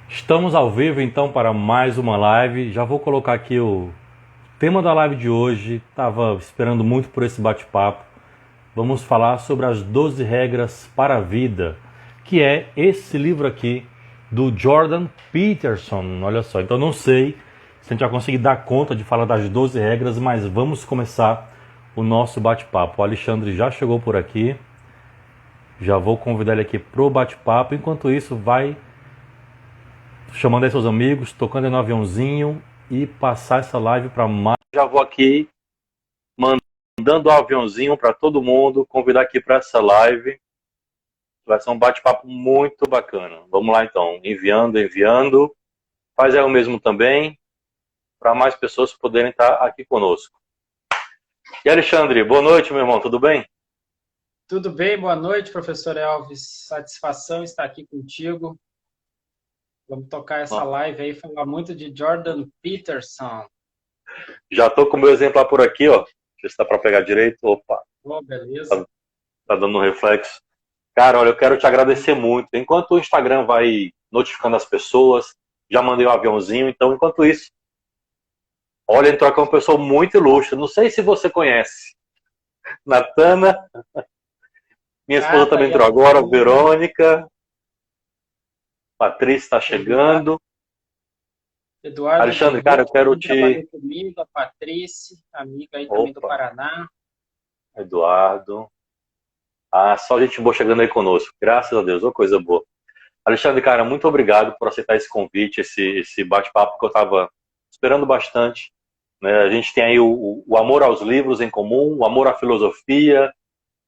Estamos ao vivo então para mais uma live. Já vou colocar aqui o tema da live de hoje. Estava esperando muito por esse bate-papo. Vamos falar sobre as 12 regras para a vida, que é esse livro aqui do Jordan Peterson. Olha só, então não sei se a gente vai conseguir dar conta de falar das 12 regras, mas vamos começar o nosso bate-papo. O Alexandre já chegou por aqui. Já vou convidar ele aqui pro bate-papo. Enquanto isso, vai chamando aí seus amigos, tocando aí no aviãozinho e passar essa live para mais. Já vou aqui mandando o aviãozinho para todo mundo, convidar aqui para essa live. Vai ser um bate-papo muito bacana. Vamos lá então, enviando. Faz aí o mesmo também, para mais pessoas poderem estar aqui conosco. E Alexandre, boa noite, meu irmão, tudo bem? Tudo bem? Boa noite, professor Elvis. Satisfação estar aqui contigo. Vamos tocar essa live aí, falar muito de Jordan Peterson. Já estou com o meu exemplar por aqui, ó. Deixa eu ver se dá para pegar direito. Opa, Oh, beleza. tá dando um reflexo. Cara, olha, eu quero te agradecer muito. Enquanto o Instagram vai notificando as pessoas, já mandei o aviãozinho, então enquanto isso, olha, entrou aqui uma pessoa muito ilustre. Não sei se você conhece. Natana, minha esposa Tá também aí a entrou agora, Natana, Verônica, Patrícia está Eduardo, chegando. Eduardo Alexandre, cara, Guerreiro, eu quero também te. trabalhou comigo, a Patrícia, amiga aí também do Opa, Paraná. Eduardo. Ah, só gente boa chegando aí conosco. Graças a Deus, uma coisa boa. Alexandre, cara, muito obrigado por aceitar esse convite, esse bate-papo que eu estava esperando bastante. Né? A gente tem aí o amor aos livros em comum, o amor à filosofia,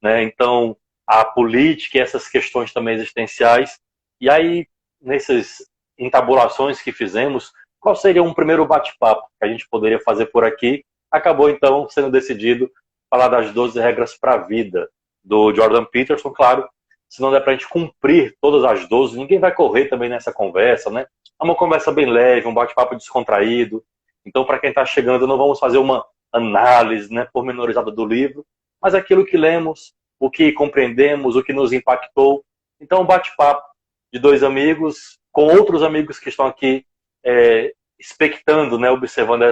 né? Então a política e essas questões também existenciais. E aí, nessas entabulações que fizemos, qual seria um primeiro bate-papo que a gente poderia fazer por aqui? Acabou então sendo decidido falar das 12 regras para a vida do Jordan Peterson, claro. Se não der para a gente cumprir todas as 12, ninguém vai correr também nessa conversa, né? É uma conversa bem leve, um bate-papo descontraído. Então, para quem está chegando, não vamos fazer uma análise, né, pormenorizada do livro, mas aquilo que lemos, o que compreendemos, o que nos impactou. Então, um bate-papo de dois amigos com outros amigos que estão aqui expectando, né, observando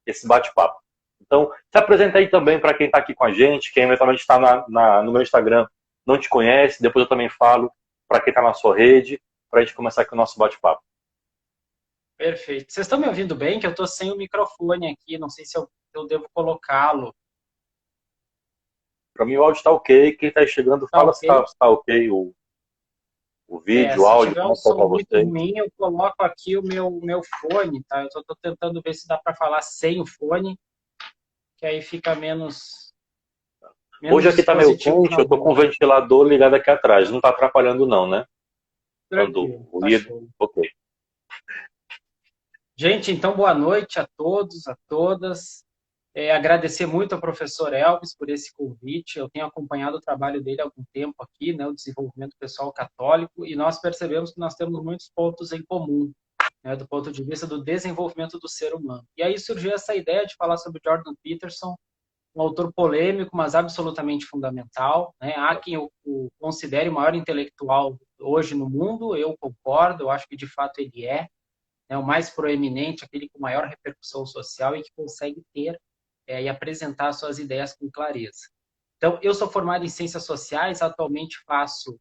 esse bate-papo. Então, se apresenta aí também para quem está aqui com a gente, quem eventualmente está no meu Instagram não te conhece, depois eu também falo para quem está na sua rede, para a gente começar aqui o nosso bate-papo. Perfeito. Vocês estão me ouvindo bem? Que eu estou sem o microfone aqui, não sei se eu devo colocá-lo. Para mim o áudio está ok, quem está chegando Tá fala se ok? está ok o vídeo, o Se áudio, tiver como um é que está som para muito vocês. ruim, eu coloco aqui o meu fone, tá? Eu tô tentando ver se dá para falar sem o fone, que aí fica menos Hoje aqui está meio dispositivos quente, na eu estou com o volta. ventilador ligado aqui atrás, não está atrapalhando não, né? Dando Tranquilo, tá ruído, show. ok. Gente, então boa noite a todos, a todas. Agradecer muito ao professor Elvis por esse convite. Eu tenho acompanhado o trabalho dele há algum tempo aqui, né, o desenvolvimento pessoal católico, e nós percebemos que nós temos muitos pontos em comum, né, do ponto de vista do desenvolvimento do ser humano. E aí surgiu essa ideia de falar sobre Jordan Peterson, um autor polêmico, mas absolutamente fundamental. Né? Há quem o considere o maior intelectual hoje no mundo, eu concordo, eu acho que de fato ele é, né, o mais proeminente, aquele com maior repercussão social e que consegue ter e apresentar suas ideias com clareza. Então, eu sou formado em Ciências Sociais, atualmente faço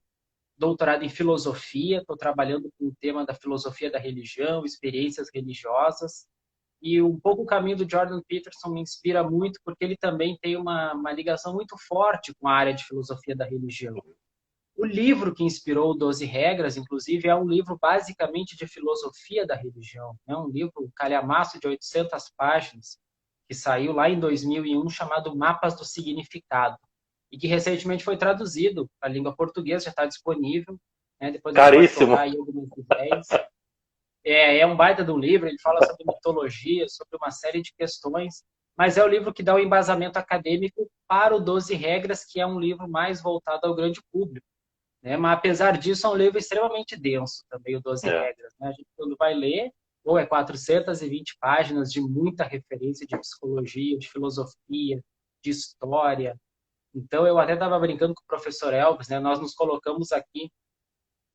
doutorado em Filosofia, estou trabalhando com o tema da filosofia da religião, experiências religiosas, e um pouco o caminho do Jordan Peterson me inspira muito, porque ele também tem uma ligação muito forte com a área de filosofia da religião. O livro que inspirou Doze Regras, inclusive, é um livro basicamente de filosofia da religião. É um livro, um calhamaço de 800 páginas, que saiu lá em 2001, chamado Mapas do Significado, e que recentemente foi traduzido para a língua portuguesa, já está disponível. Né? Depois a gente pode trocar Caríssimo. aí algumas ideias. É um baita de um livro, ele fala sobre mitologia, sobre uma série de questões, mas é o livro que dá o embasamento acadêmico para o Doze Regras, que é um livro mais voltado ao grande público. Né? Mas, apesar disso, é um livro extremamente denso também, o Doze É. Regras. Né? A gente, quando vai ler, ou é 420 páginas de muita referência de psicologia, de filosofia, de história. Então, eu até estava brincando com o professor Elvis, né? Nós nos colocamos aqui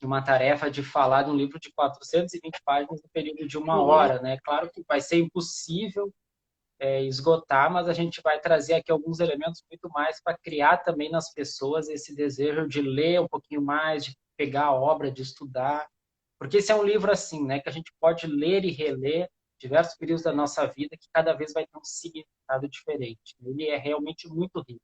uma tarefa de falar de um livro de 420 páginas no período de uma Uhum. hora, né? Claro que vai ser impossível esgotar, mas a gente vai trazer aqui alguns elementos muito mais para criar também nas pessoas esse desejo de ler um pouquinho mais, de pegar a obra, de estudar, porque esse é um livro assim, né, que a gente pode ler e reler diversos períodos da nossa vida que cada vez vai ter um significado diferente. Ele é realmente muito rico.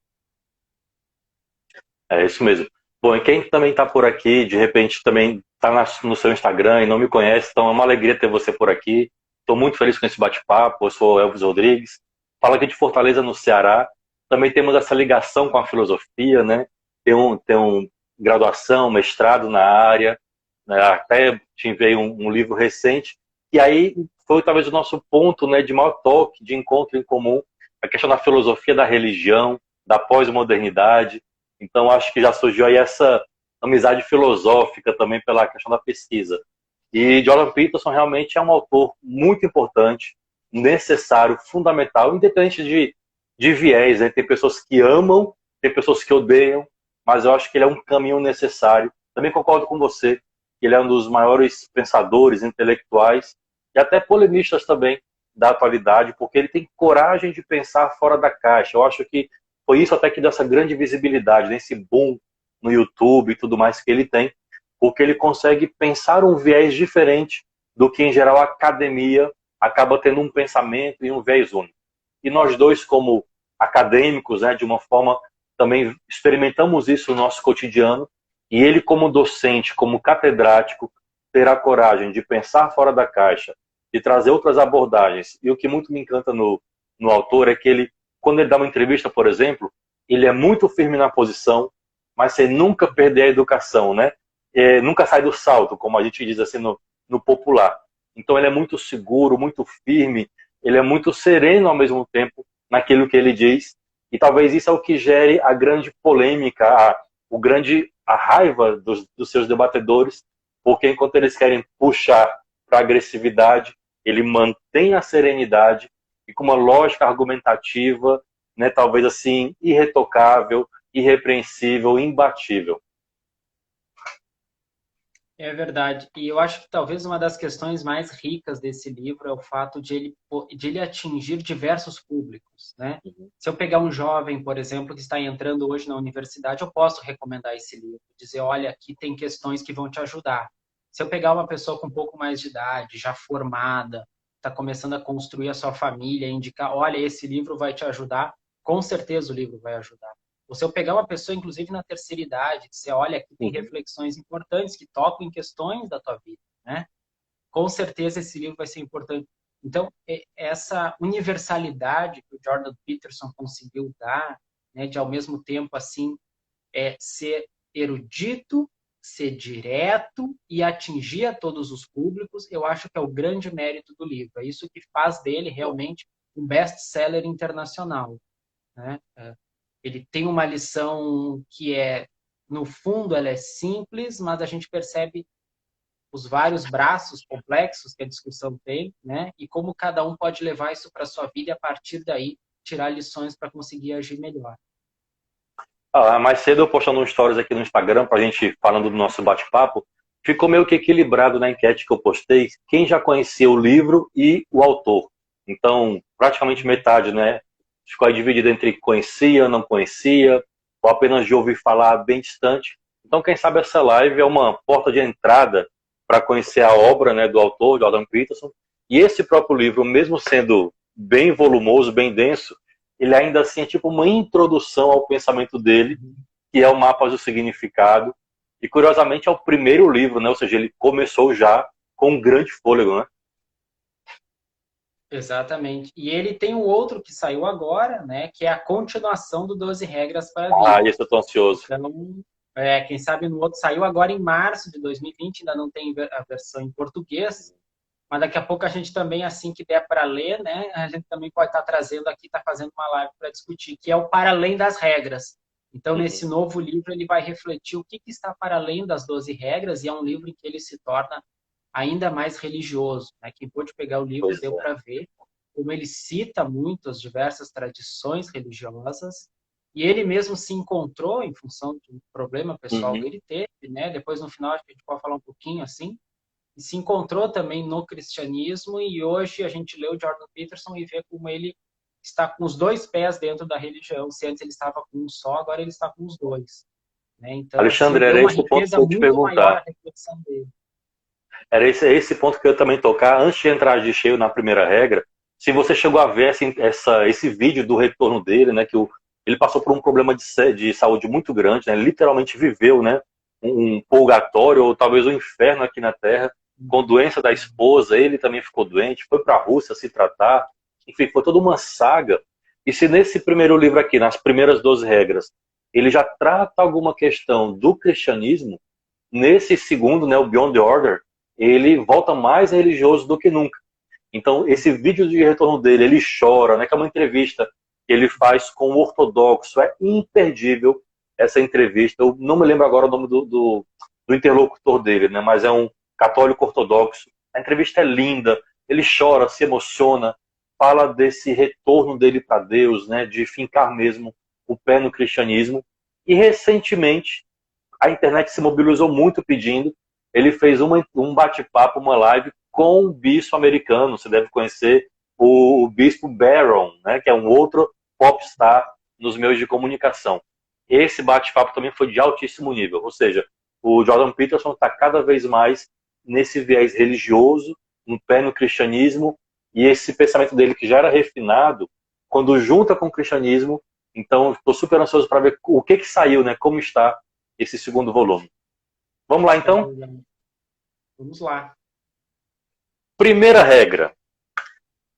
É isso mesmo. Bom, e quem também está por aqui, de repente também está no seu Instagram e não me conhece, então é uma alegria ter você por aqui. Estou muito feliz com esse bate-papo. Eu sou o Elvis Rodrigues, falo aqui de Fortaleza, no Ceará. Também temos essa ligação com a filosofia, né? Tem um graduação, mestrado na área, né? Até te enviei um livro recente. E aí foi talvez o nosso ponto, né, de maior toque, de encontro em comum, a questão da filosofia, da religião, da pós-modernidade. Então, acho que já surgiu aí essa amizade filosófica também pela questão da pesquisa. E Jordan Peterson realmente é um autor muito importante, necessário, fundamental, independente de viés. Né? Tem pessoas que amam, tem pessoas que odeiam, mas eu acho que ele é um caminho necessário. Também concordo com você, que ele é um dos maiores pensadores, intelectuais e até polemistas também da atualidade, porque ele tem coragem de pensar fora da caixa. Eu acho que foi isso até que deu essa grande visibilidade, nesse boom no YouTube e tudo mais que ele tem, porque ele consegue pensar um viés diferente do que, em geral, a academia acaba tendo um pensamento e um viés único. E nós dois, como acadêmicos, né, de uma forma, também experimentamos isso no nosso cotidiano, e ele, como docente, como catedrático, terá coragem de pensar fora da caixa, de trazer outras abordagens. E o que muito me encanta no autor é que ele, quando ele dá uma entrevista, por exemplo, ele é muito firme na posição, mas sem nunca perder a educação, né? Nunca sai do salto, como a gente diz assim no popular. Então ele é muito seguro, muito firme, ele é muito sereno ao mesmo tempo naquilo que ele diz, e talvez isso é o que gere a grande polêmica, a raiva dos seus debatedores, porque enquanto eles querem puxar para a agressividade, ele mantém a serenidade e com uma lógica argumentativa, né, talvez assim, irretocável, irrepreensível, imbatível. É verdade. E eu acho que talvez uma das questões mais ricas desse livro é o fato de ele atingir diversos públicos, né? Uhum. Se eu pegar um jovem, por exemplo, que está entrando hoje na universidade, eu posso recomendar esse livro, dizer, olha, aqui tem questões que vão te ajudar. Se eu pegar uma pessoa com um pouco mais de idade, já formada, está começando a construir a sua família, indicar, olha, esse livro vai te ajudar, com certeza o livro vai ajudar. Ou se eu pegar uma pessoa, inclusive na terceira idade, dizer, olha, aqui tem Uhum. reflexões importantes que tocam em questões da tua vida, né? Com certeza esse livro vai ser importante. Então, essa universalidade que o Jordan Peterson conseguiu dar, né, de ao mesmo tempo, assim, ser erudito, ser direto e atingir a todos os públicos, eu acho que é o grande mérito do livro. É isso que faz dele realmente um best-seller internacional, né? Ele tem uma lição que no fundo, ela é simples, mas a gente percebe os vários braços complexos que a discussão tem, né? E como cada um pode levar isso para a sua vida e, a partir daí, tirar lições para conseguir agir melhor. Mais cedo eu postando um stories aqui no Instagram pra gente falando do nosso bate-papo, ficou meio que equilibrado na enquete que eu postei, quem já conhecia o livro e o autor. Então, praticamente metade, né? Ficou aí dividido entre conhecia, não conhecia, ou apenas de ouvir falar bem distante. Então, quem sabe essa live é uma porta de entrada para conhecer a obra, né, do autor, Jordan Peterson. E esse próprio livro, mesmo sendo bem volumoso, bem denso, ele ainda assim é tipo uma introdução ao pensamento dele, que é o Mapas do Significado. E curiosamente é o primeiro livro, né? Ou seja, ele começou já com um grande fôlego, né? Exatamente. E ele tem um outro que saiu agora, né? Que é a continuação do 12 Regras para a Ah, Vida. esse eu tô ansioso. Então, quem sabe no outro saiu agora em março de 2020, ainda não tem a versão em português, mas daqui a pouco a gente também, assim que der para ler, né, a gente também pode estar trazendo aqui, estar fazendo uma live para discutir, que é o Para Além das Regras. Então, Uhum. nesse novo livro, ele vai refletir o que está para além das 12 regras, e é um livro em que ele se torna ainda mais religioso. Né? Quem pôde pegar o livro Pois deu é. para ver como ele cita muito as diversas tradições religiosas, E ele mesmo se encontrou em função de um problema pessoal que Uhum. ele teve, né? Depois, no final, acho que a gente pode falar um pouquinho assim. E se encontrou também no cristianismo, e hoje a gente lê o Jordan Peterson e vê como ele está com os dois pés dentro da religião. Se antes ele estava com um só, agora ele está com os dois. Né? Então, assim, Alexandre, deu era uma esse o ponto que riqueza eu ia te muito maior perguntar. à reflexão dele. Era esse ponto que eu ia também tocar. Antes de entrar de cheio na primeira regra, se você chegou a ver esse vídeo do retorno dele, né, ele passou por um problema de saúde muito grande, né, literalmente viveu, né, um purgatório ou talvez um inferno aqui na Terra, com doença da esposa, ele também ficou doente, foi para a Rússia se tratar, enfim, foi toda uma saga. E se nesse primeiro livro aqui, nas primeiras 12 regras, ele já trata alguma questão do cristianismo, nesse segundo, né, o Beyond the Order, ele volta mais religioso do que nunca. Então, esse vídeo de retorno dele, ele chora, né, que é uma entrevista que ele faz com o ortodoxo, é imperdível essa entrevista. Eu não me lembro agora o nome do interlocutor dele, né, mas é um católico ortodoxo. A entrevista é linda, ele chora, se emociona, fala desse retorno dele para Deus, né, de fincar mesmo o pé no cristianismo. E recentemente, a internet se mobilizou muito pedindo. Ele fez um bate-papo, uma live com um bispo americano. Você deve conhecer o bispo Barron, né, que é um outro popstar nos meios de comunicação. Esse bate-papo também foi de altíssimo nível. Ou seja, o Jordan Peterson está cada vez mais nesse viés religioso, um pé no cristianismo, e esse pensamento dele que já era refinado, quando junta com o cristianismo, então estou super ansioso para ver o que saiu, né, como está esse segundo volume. Vamos lá, então? Vamos lá. Primeira regra: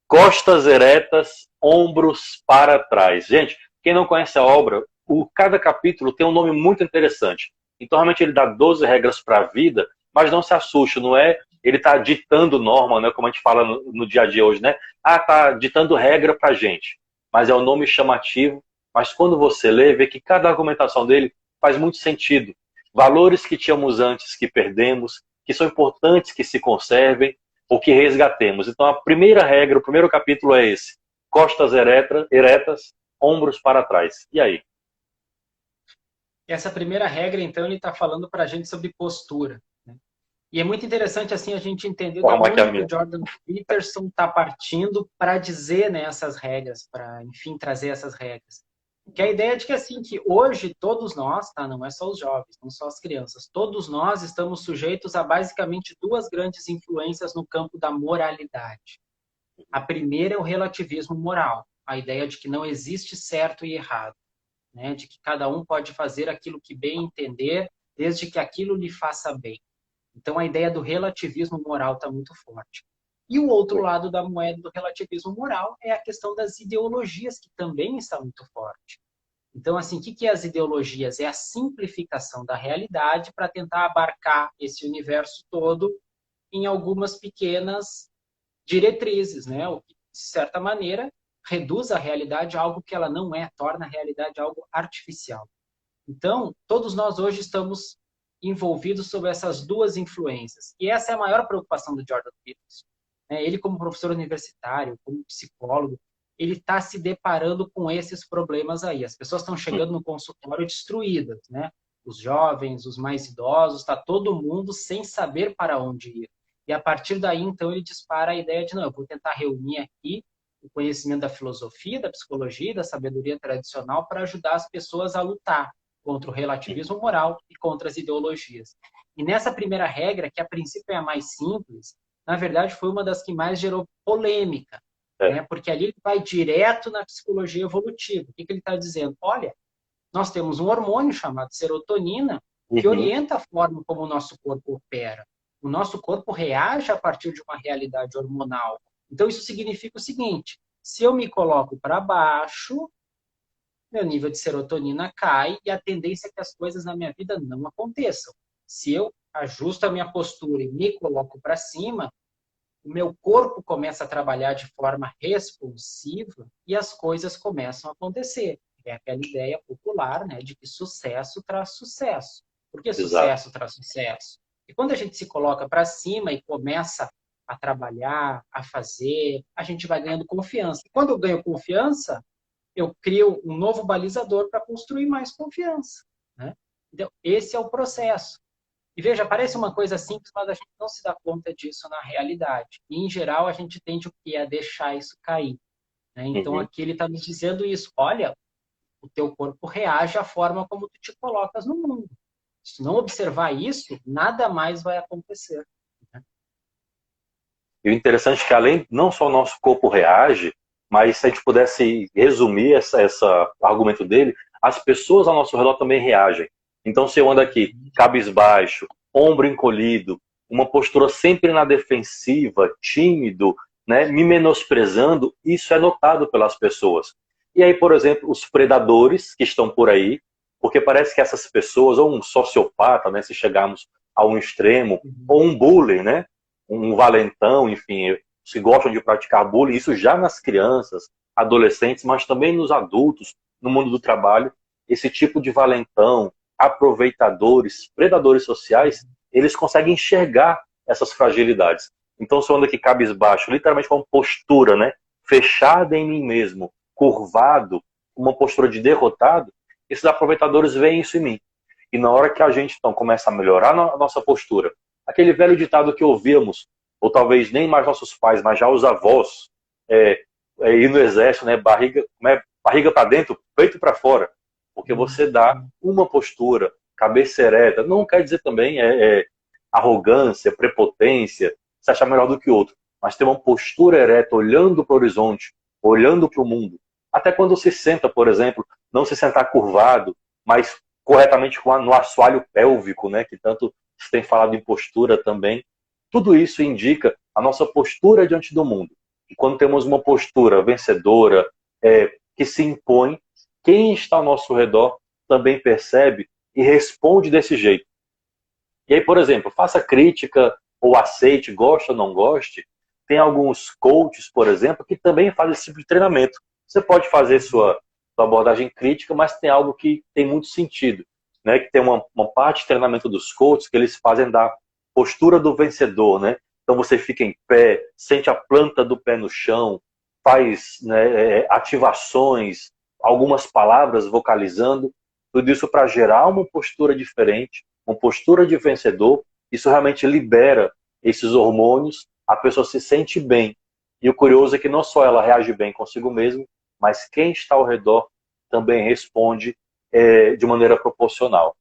costas eretas, ombros para trás. Gente, quem não conhece a obra, cada capítulo tem um nome muito interessante. Então, realmente, ele dá 12 regras para a vida, mas não se assuste, não é? Ele está ditando norma, né, como a gente fala no dia a dia hoje, né? Ah, está ditando regra para a gente. Mas é um nome chamativo. Mas quando você lê, vê que cada argumentação dele faz muito sentido. Valores que tínhamos antes, que perdemos, que são importantes que se conservem, ou que resgatemos. Então, a primeira regra, o primeiro capítulo é esse: costas eretas, ombros para trás. E aí? Essa primeira regra, então, ele está falando para a gente sobre postura. Né? E é muito interessante assim a gente entender da Forma aqui a onde que o minha. Jordan Peterson está partindo para dizer, né, essas regras, para, enfim, trazer essas regras. Que a ideia é de que, assim, que hoje todos nós, tá, não é só os jovens, não só as crianças, todos nós estamos sujeitos a basicamente duas grandes influências no campo da moralidade. A primeira é o relativismo moral, a ideia de que não existe certo e errado, né? De que cada um pode fazer aquilo que bem entender, desde que aquilo lhe faça bem. Então, a ideia do relativismo moral está muito forte. E o outro lado da moeda do relativismo moral é a questão das ideologias, que também está muito forte. Então, assim, o que é as ideologias? É a simplificação da realidade para tentar abarcar esse universo todo em algumas pequenas diretrizes, né? O que, de certa maneira, reduz a realidade a algo que ela não é, torna a realidade algo artificial. Então, todos nós hoje estamos envolvidos sob essas duas influências. E essa é a maior preocupação do Jordan Peterson. Ele, como professor universitário, como psicólogo, ele está se deparando com esses problemas aí. As pessoas estão chegando no consultório destruídas, né? Os jovens, os mais idosos, está todo mundo sem saber para onde ir. E a partir daí, então, ele dispara a ideia de, não, eu vou tentar reunir aqui o conhecimento da filosofia, da psicologia, da sabedoria tradicional para ajudar as pessoas a lutar contra o relativismo moral e contra as ideologias. E nessa primeira regra, que a princípio é a mais simples, na verdade foi uma das que mais gerou polêmica, É. né? Porque ali ele vai direto na psicologia evolutiva. O que ele está dizendo? Olha, nós temos um hormônio chamado serotonina que Uhum. orienta a forma como o nosso corpo opera. O nosso corpo reage a partir de uma realidade hormonal. Então isso significa o seguinte: se eu me coloco para baixo, meu nível de serotonina cai e a tendência é que as coisas na minha vida não aconteçam. Se eu ajusto a minha postura e me coloco para cima, o meu corpo começa a trabalhar de forma responsiva e as coisas começam a acontecer. É aquela ideia popular, né, de que sucesso traz sucesso. Por que Exato. sucesso traz sucesso? E quando a gente se coloca para cima e começa a trabalhar, a fazer, a gente vai ganhando confiança. E quando eu ganho confiança, eu crio um novo balizador para construir mais confiança, né? Então, esse é o processo. E veja, parece uma coisa simples, mas a gente não se dá conta disso na realidade. E, em geral, a gente tende o que é deixar isso cair, né? Então, Uhum. aqui ele está nos dizendo isso. Olha, o teu corpo reage à forma como tu te colocas no mundo. Se não observar isso, nada mais vai acontecer, né? E o interessante é que além, não só o nosso corpo reage, mas se a gente pudesse resumir essa argumento dele, as pessoas ao nosso redor também reagem. Então, se eu ando aqui cabisbaixo, ombro encolhido, uma postura sempre na defensiva, tímido, né, me menosprezando, isso é notado pelas pessoas. E aí, por exemplo, os predadores que estão por aí, porque parece que essas pessoas, ou um sociopata, né, se chegarmos a um extremo, ou um bullying, né, um valentão, enfim, que gostam de praticar bullying, isso já nas crianças, adolescentes, mas também nos adultos, no mundo do trabalho, esse tipo de valentão, aproveitadores, predadores sociais, eles conseguem enxergar essas fragilidades. Então, se eu ando aqui cabisbaixo, literalmente com uma postura, né, fechada em mim mesmo, curvado, uma postura de derrotado, esses aproveitadores veem isso em mim. E na hora que a gente, então, começa a melhorar a nossa postura, aquele velho ditado que ouvíamos, ou talvez nem mais nossos pais, mas já os avós, ir no exército, né, barriga para dentro, peito para fora, porque você dá uma postura, cabeça ereta, não quer dizer também arrogância, prepotência, se achar melhor do que o outro, mas ter uma postura ereta, olhando para o horizonte, olhando para o mundo. Até quando se senta, por exemplo, não se sentar curvado, mas corretamente no assoalho pélvico, né, que tanto se tem falado em postura também. Tudo isso indica a nossa postura diante do mundo. E quando temos uma postura vencedora, que se impõe, quem está ao nosso redor também percebe e responde desse jeito. E aí, por exemplo, faça crítica ou aceite, goste ou não goste. Tem alguns coaches, por exemplo, que também fazem esse tipo de treinamento. Você pode fazer sua abordagem crítica, mas tem algo que tem muito sentido, né? Que tem uma parte de treinamento dos coaches que eles fazem da postura do vencedor, né? Então você fica em pé, sente a planta do pé no chão, faz, né, ativações, algumas palavras vocalizando, tudo isso para gerar uma postura diferente, uma postura de vencedor. Isso realmente libera esses hormônios, a pessoa se sente bem. E o curioso é que não só ela reage bem consigo mesma, mas quem está ao redor também responde de maneira proporcional.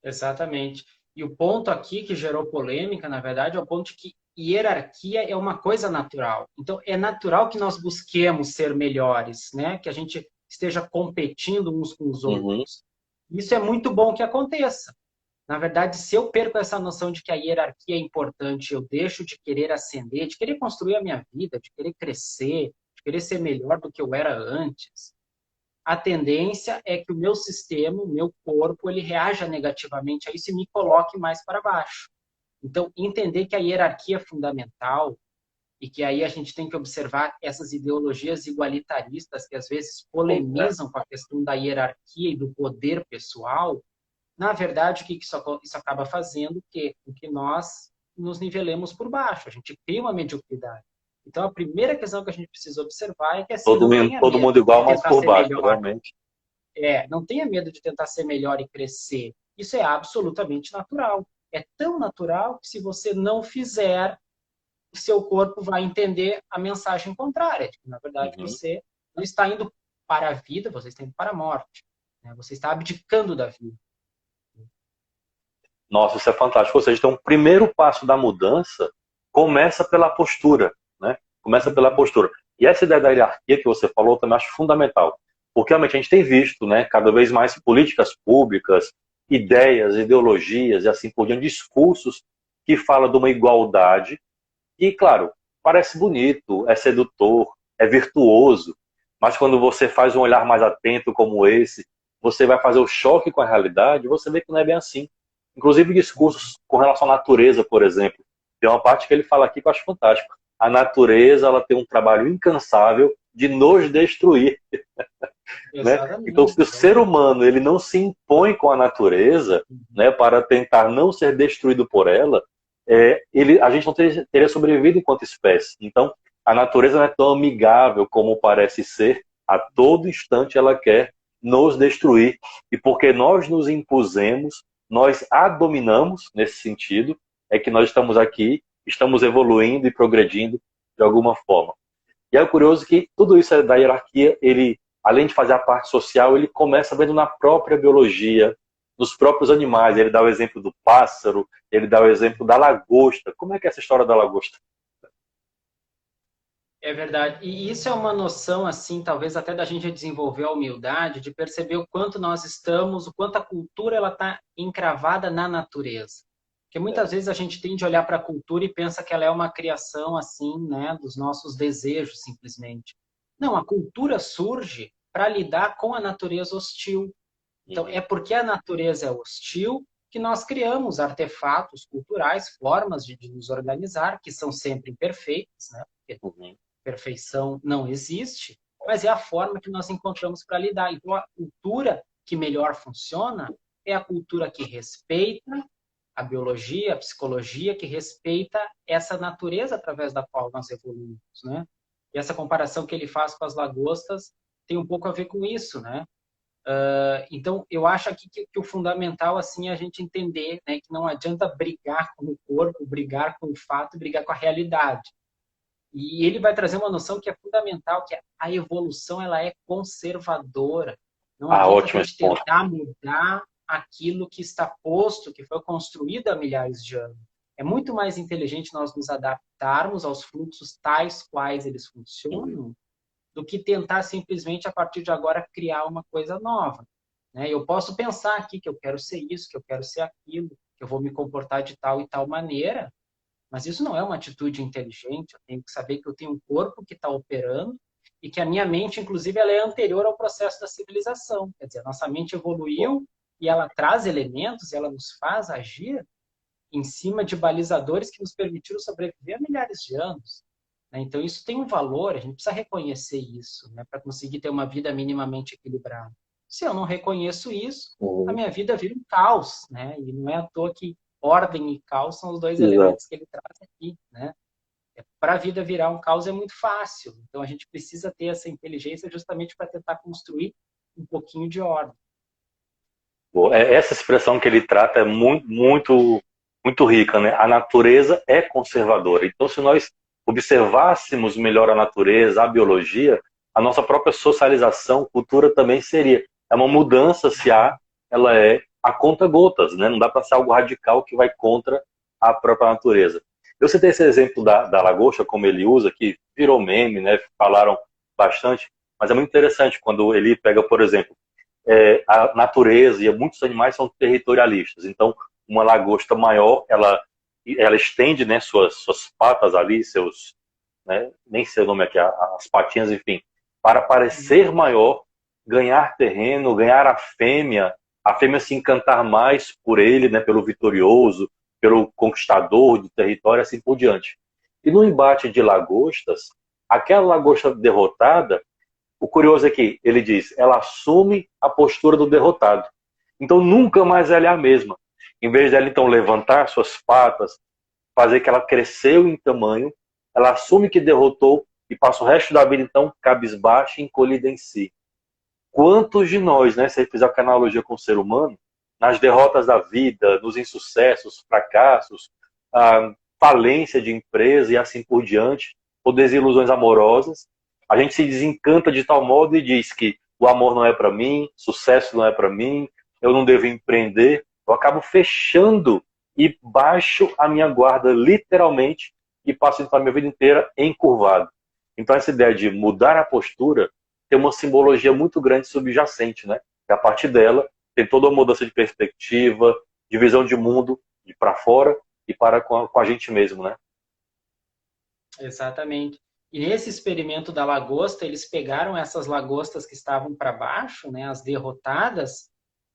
Exatamente. E o ponto aqui que gerou polêmica, na verdade, é o ponto de que hierarquia é uma coisa natural. Então, é natural que nós busquemos ser melhores, né? Que a gente esteja competindo uns com os outros. Uhum. Isso é muito bom que aconteça. Na verdade, se eu perco essa noção de que a hierarquia é importante, eu deixo de querer ascender, de querer construir a minha vida, de querer crescer, de querer ser melhor do que eu era antes, a tendência é que o meu sistema, o meu corpo, ele reaja negativamente a isso e me coloque mais para baixo. Então, entender que a hierarquia é fundamental e que aí a gente tem que observar essas ideologias igualitaristas que às vezes polemizam com a questão da hierarquia e do poder pessoal, na verdade, o que isso acaba fazendo? Que nós nos nivelemos por baixo, a gente cria uma mediocridade. Então, a primeira questão que a gente precisa observar é que assim, não tenha Todo medo mundo igual, de mas tentar por ser baixo, melhor. realmente. Não tenha medo de tentar ser melhor e crescer. Isso é absolutamente natural. É tão natural que se você não fizer, o seu corpo vai entender a mensagem contrária, de que, na verdade, Uhum. você não está indo para a vida, você está indo para a morte, né? Você está abdicando da vida. Nossa, isso é fantástico. Ou seja, então, o primeiro passo da mudança começa pela postura, né? Começa pela postura. E essa ideia da hierarquia que você falou também acho fundamental. Porque realmente a gente tem visto, né, cada vez mais políticas públicas, ideias, ideologias e assim por diante, discursos que falam de uma igualdade. E, claro, parece bonito, é sedutor, é virtuoso, mas quando você faz um olhar mais atento como esse, você vai fazer o choque com a realidade, você vê que não é bem assim. Inclusive discursos com relação à natureza, por exemplo. Tem uma parte que ele fala aqui que eu acho fantástico. A natureza, ela tem um trabalho incansável de nos destruir. Né? Então, se o ser humano ele não se impõe com a natureza, né, para tentar não ser destruído por ela, a gente não teria sobrevivido enquanto espécie. Então, a natureza não é tão amigável como parece ser, A todo instante ela quer nos destruir. E porque nós nos impusemos, nós a dominamos nesse sentido, é que nós estamos aqui, estamos evoluindo e progredindo de alguma forma. E é curioso que tudo isso da hierarquia, ele, além de fazer a parte social, ele começa vendo na própria biologia, nos próprios animais. Ele dá o exemplo do pássaro, ele dá o exemplo da lagosta. Como é que é essa história da lagosta? É verdade. E isso é uma noção, assim, talvez até da gente desenvolver a humildade, de perceber o quanto nós estamos, o quanto a cultura ela está encravada na natureza. Porque muitas vezes a gente tende a olhar para a cultura e pensa que ela é uma criação, assim, né, dos nossos desejos, simplesmente. Não, a cultura surge para lidar com a natureza hostil. Então, é porque a natureza é hostil que nós criamos artefatos culturais, formas de nos organizar, que são sempre imperfeitas, né? Uhum. Perfeição não existe, mas é a forma que nós encontramos para lidar. Então, a cultura que melhor funciona é a cultura que respeita a biologia, a psicologia, que respeita essa natureza através da qual nós evoluímos, né? E essa comparação que ele faz com as lagostas tem um pouco a ver com isso, né? Então, eu acho aqui que o fundamental assim é a gente entender, né, que não adianta brigar com o corpo, brigar com o fato, brigar com a realidade. E ele vai trazer uma noção que é fundamental, que é a evolução ela é conservadora. Não Ah, adianta a ótimo gente esse ponto. tentar mudar aquilo que está posto, que foi construído há milhares de anos. É muito mais inteligente nós nos adaptarmos aos fluxos tais quais eles Uhum. funcionam, do que tentar simplesmente, a partir de agora, criar uma coisa nova. Né? Eu posso pensar aqui que eu quero ser isso, que eu quero ser aquilo, que eu vou me comportar de tal e tal maneira, mas isso não é uma atitude inteligente. Eu tenho que saber que eu tenho um corpo que está operando e que a minha mente, inclusive, ela é anterior ao processo da civilização. Quer dizer, a nossa mente evoluiu e ela traz elementos, e ela nos faz agir em cima de balizadores que nos permitiram sobreviver há milhares de anos. Né? Então, isso tem um valor, a gente precisa reconhecer isso, né, para conseguir ter uma vida minimamente equilibrada. Se eu não reconheço isso, a Uhum. minha vida vira um caos, né? E não é à toa que ordem e caos são os dois Exato. elementos que ele traz aqui, né? Para a vida virar um caos é muito fácil. Então, a gente precisa ter essa inteligência justamente para tentar construir um pouquinho de ordem. Essa expressão que ele trata é muito rica, né? A natureza é conservadora. Então, se nós observássemos melhor a natureza, a biologia, a nossa própria socialização, cultura também seria. É uma mudança se ela é a conta-gotas, né? Não dá para ser algo radical que vai contra a própria natureza. Eu citei esse exemplo da lagosta, como ele usa, que virou meme, né? Falaram bastante, mas é muito interessante quando ele pega, por exemplo, a natureza e muitos animais são territorialistas. Então, uma lagosta maior, ela estende, né, suas patas ali, seus, né, nem sei o nome aqui, as patinhas, enfim, para parecer maior, ganhar terreno, ganhar a fêmea se encantar mais por ele, né, pelo vitorioso, pelo conquistador de território, assim por diante. E no embate de lagostas, aquela lagosta derrotada, o curioso é que ele diz, ela assume a postura do derrotado. Então nunca mais ela é a mesma. Em vez dela então levantar suas patas, fazer que ela cresceu em tamanho, ela assume que derrotou e passa o resto da vida então cabisbaixa e encolhida em si. Quantos de nós, né, se você fizer a analogia com o ser humano, nas derrotas da vida, nos insucessos, fracassos, a falência de empresa e assim por diante, ou desilusões amorosas, a gente se desencanta de tal modo e diz que o amor não é para mim, sucesso não é para mim, eu não devo empreender, eu acabo fechando e baixo a minha guarda literalmente e passo então a minha vida inteira encurvado. Então essa ideia de mudar a postura tem uma simbologia muito grande subjacente, né? E a partir dela tem toda uma mudança de perspectiva, de visão de mundo, de para fora e para com a gente mesmo, né? Exatamente. E nesse experimento da lagosta, eles pegaram essas lagostas que estavam para baixo, né, as derrotadas,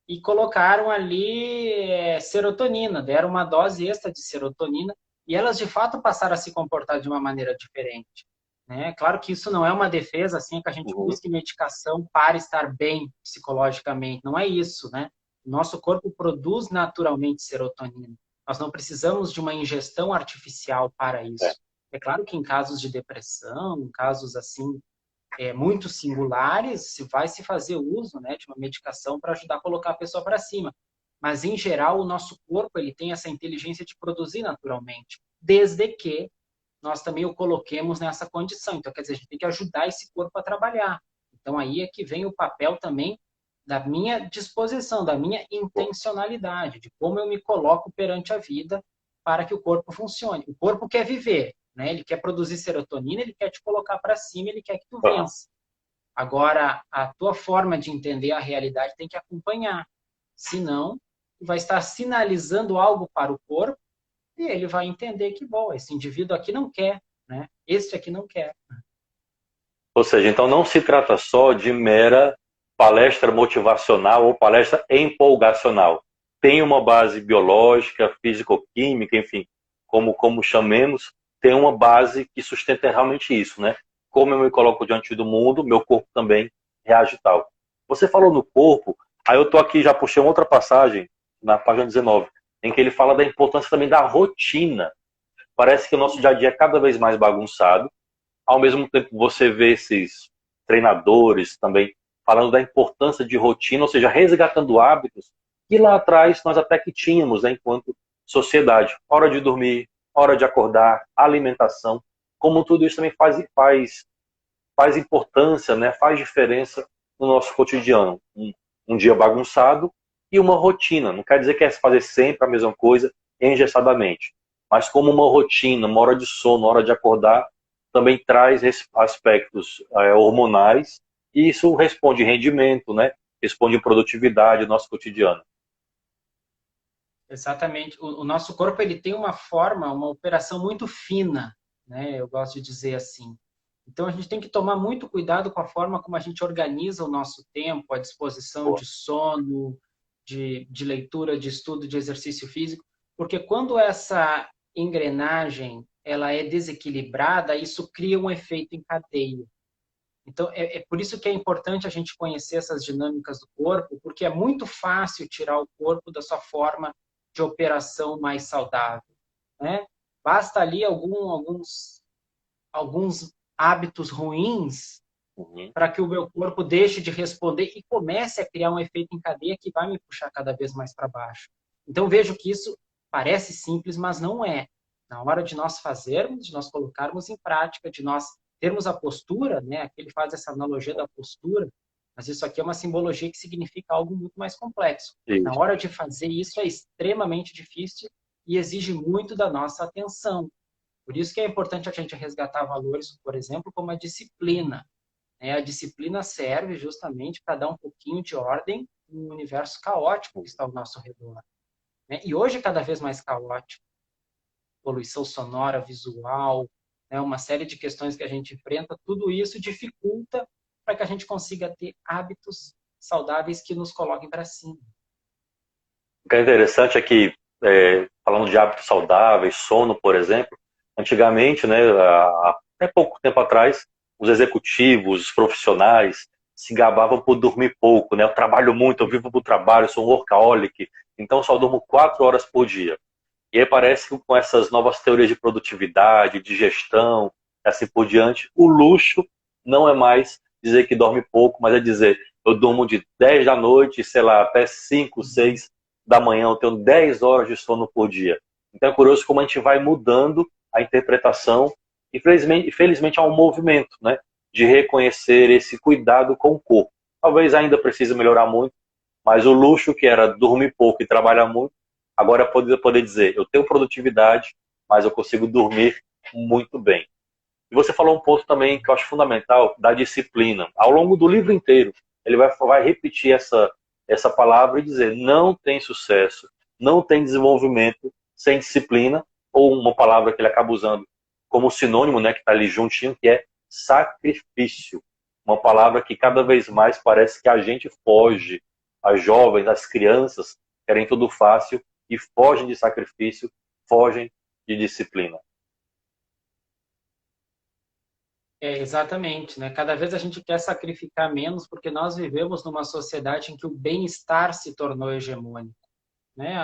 e colocaram ali serotonina, deram uma dose extra de serotonina, e elas de fato passaram a se comportar de uma maneira diferente. Né? Claro que isso não é uma defesa assim que a gente Uhum. busque medicação para estar bem psicologicamente, não é isso, né? Nosso corpo produz naturalmente serotonina. Nós não precisamos de uma ingestão artificial para É. isso. É claro que em casos de depressão, em casos assim muito singulares, se vai se fazer uso, né, de uma medicação para ajudar a colocar a pessoa para cima. Mas, em geral, o nosso corpo ele tem essa inteligência de produzir naturalmente, desde que nós também o coloquemos nessa condição. Então, quer dizer, a gente tem que ajudar esse corpo a trabalhar. Então, aí é que vem o papel também da minha disposição, da minha intencionalidade, de como eu me coloco perante a vida para que o corpo funcione. O corpo quer viver, né? Ele quer produzir serotonina, ele quer te colocar para cima, ele quer que tu Aham. vença. Agora, a tua forma de entender a realidade tem que acompanhar. Senão, tu vai estar sinalizando algo para o corpo e ele vai entender que, bom, esse indivíduo aqui não quer, né? Este aqui não quer. Ou seja, então não se trata só de mera palestra motivacional ou palestra empolgacional. Tem uma base biológica, físico-química, enfim, como chamemos, tem uma base que sustenta realmente isso, né? Como eu me coloco diante do mundo, meu corpo também reage tal. Você falou no corpo, aí eu tô aqui, já puxei uma outra passagem, na página 19, em que ele fala da importância também da rotina. Parece que o nosso dia a dia é cada vez mais bagunçado. Ao mesmo tempo, você vê esses treinadores também falando da importância de rotina, ou seja, resgatando hábitos que lá atrás nós até que tínhamos, né, enquanto sociedade. Hora de dormir, hora de acordar, alimentação, como tudo isso também faz importância, né, faz diferença no nosso cotidiano. Um dia bagunçado e uma rotina. Não quer dizer que é fazer sempre a mesma coisa engessadamente, mas como uma rotina, uma hora de sono, uma hora de acordar, também traz aspectos hormonais e isso responde rendimento, né? Responde produtividade no nosso cotidiano. Exatamente. O nosso corpo ele tem uma forma, uma operação muito fina, né? Eu gosto de dizer assim. Então a gente tem que tomar muito cuidado com a forma como a gente organiza o nosso tempo, a disposição Pô, de sono, de leitura, de estudo, de exercício físico, porque quando essa engrenagem ela é desequilibrada, isso cria um efeito em cadeia. Então, é por isso que é importante a gente conhecer essas dinâmicas do corpo, porque é muito fácil tirar o corpo da sua forma de operação mais saudável, né? Basta ali alguns hábitos ruins uhum. para que o meu corpo deixe de responder e comece a criar um efeito em cadeia que vai me puxar cada vez mais para baixo. Então, vejo que isso parece simples, mas não é. Na hora de nós fazermos, de nós colocarmos em prática, de nós termos a postura, né? Aqui ele faz essa analogia da postura, mas isso aqui é uma simbologia que significa algo muito mais complexo. Na Isso. hora de fazer isso é extremamente difícil e exige muito da nossa atenção. Por isso que é importante a gente resgatar valores, por exemplo, como a disciplina. A disciplina serve justamente para dar um pouquinho de ordem no universo caótico que está ao nosso redor. Né? E hoje é cada vez mais caótico. Poluição sonora, visual, né? Uma série de questões que a gente enfrenta, tudo isso dificulta para que a gente consiga ter hábitos saudáveis que nos coloquem para cima. O que é interessante é que, falando de hábitos saudáveis, sono, por exemplo, antigamente, né, até pouco tempo atrás, os executivos, os profissionais se gabavam por dormir pouco, né? Eu trabalho muito, eu vivo para o trabalho, sou um workaholic, então só durmo 4 horas por dia. E aí parece que com essas novas teorias de produtividade, de gestão, assim por diante, o luxo não é mais dizer que dorme pouco, mas é dizer, eu durmo de 10 da noite, sei lá, até 5, 6 da manhã, eu tenho 10 horas de sono por dia. Então é curioso como a gente vai mudando a interpretação e felizmente há um movimento, né, de reconhecer esse cuidado com o corpo. Talvez ainda precise melhorar muito, mas o luxo que era dormir pouco e trabalhar muito, agora é poder dizer, eu tenho produtividade, mas eu consigo dormir muito bem. E você falou um ponto também que eu acho fundamental, da disciplina. Ao longo do livro inteiro, ele vai repetir essa palavra e dizer, não tem sucesso, não tem desenvolvimento sem disciplina, ou uma palavra que ele acaba usando como sinônimo, né, que está ali juntinho, que é sacrifício. Uma palavra que cada vez mais parece que a gente foge. As jovens, as crianças querem tudo fácil e fogem de sacrifício, fogem de disciplina. Exatamente, né? Cada vez a gente quer sacrificar menos porque nós vivemos numa sociedade em que o bem-estar se tornou hegemônico. Né?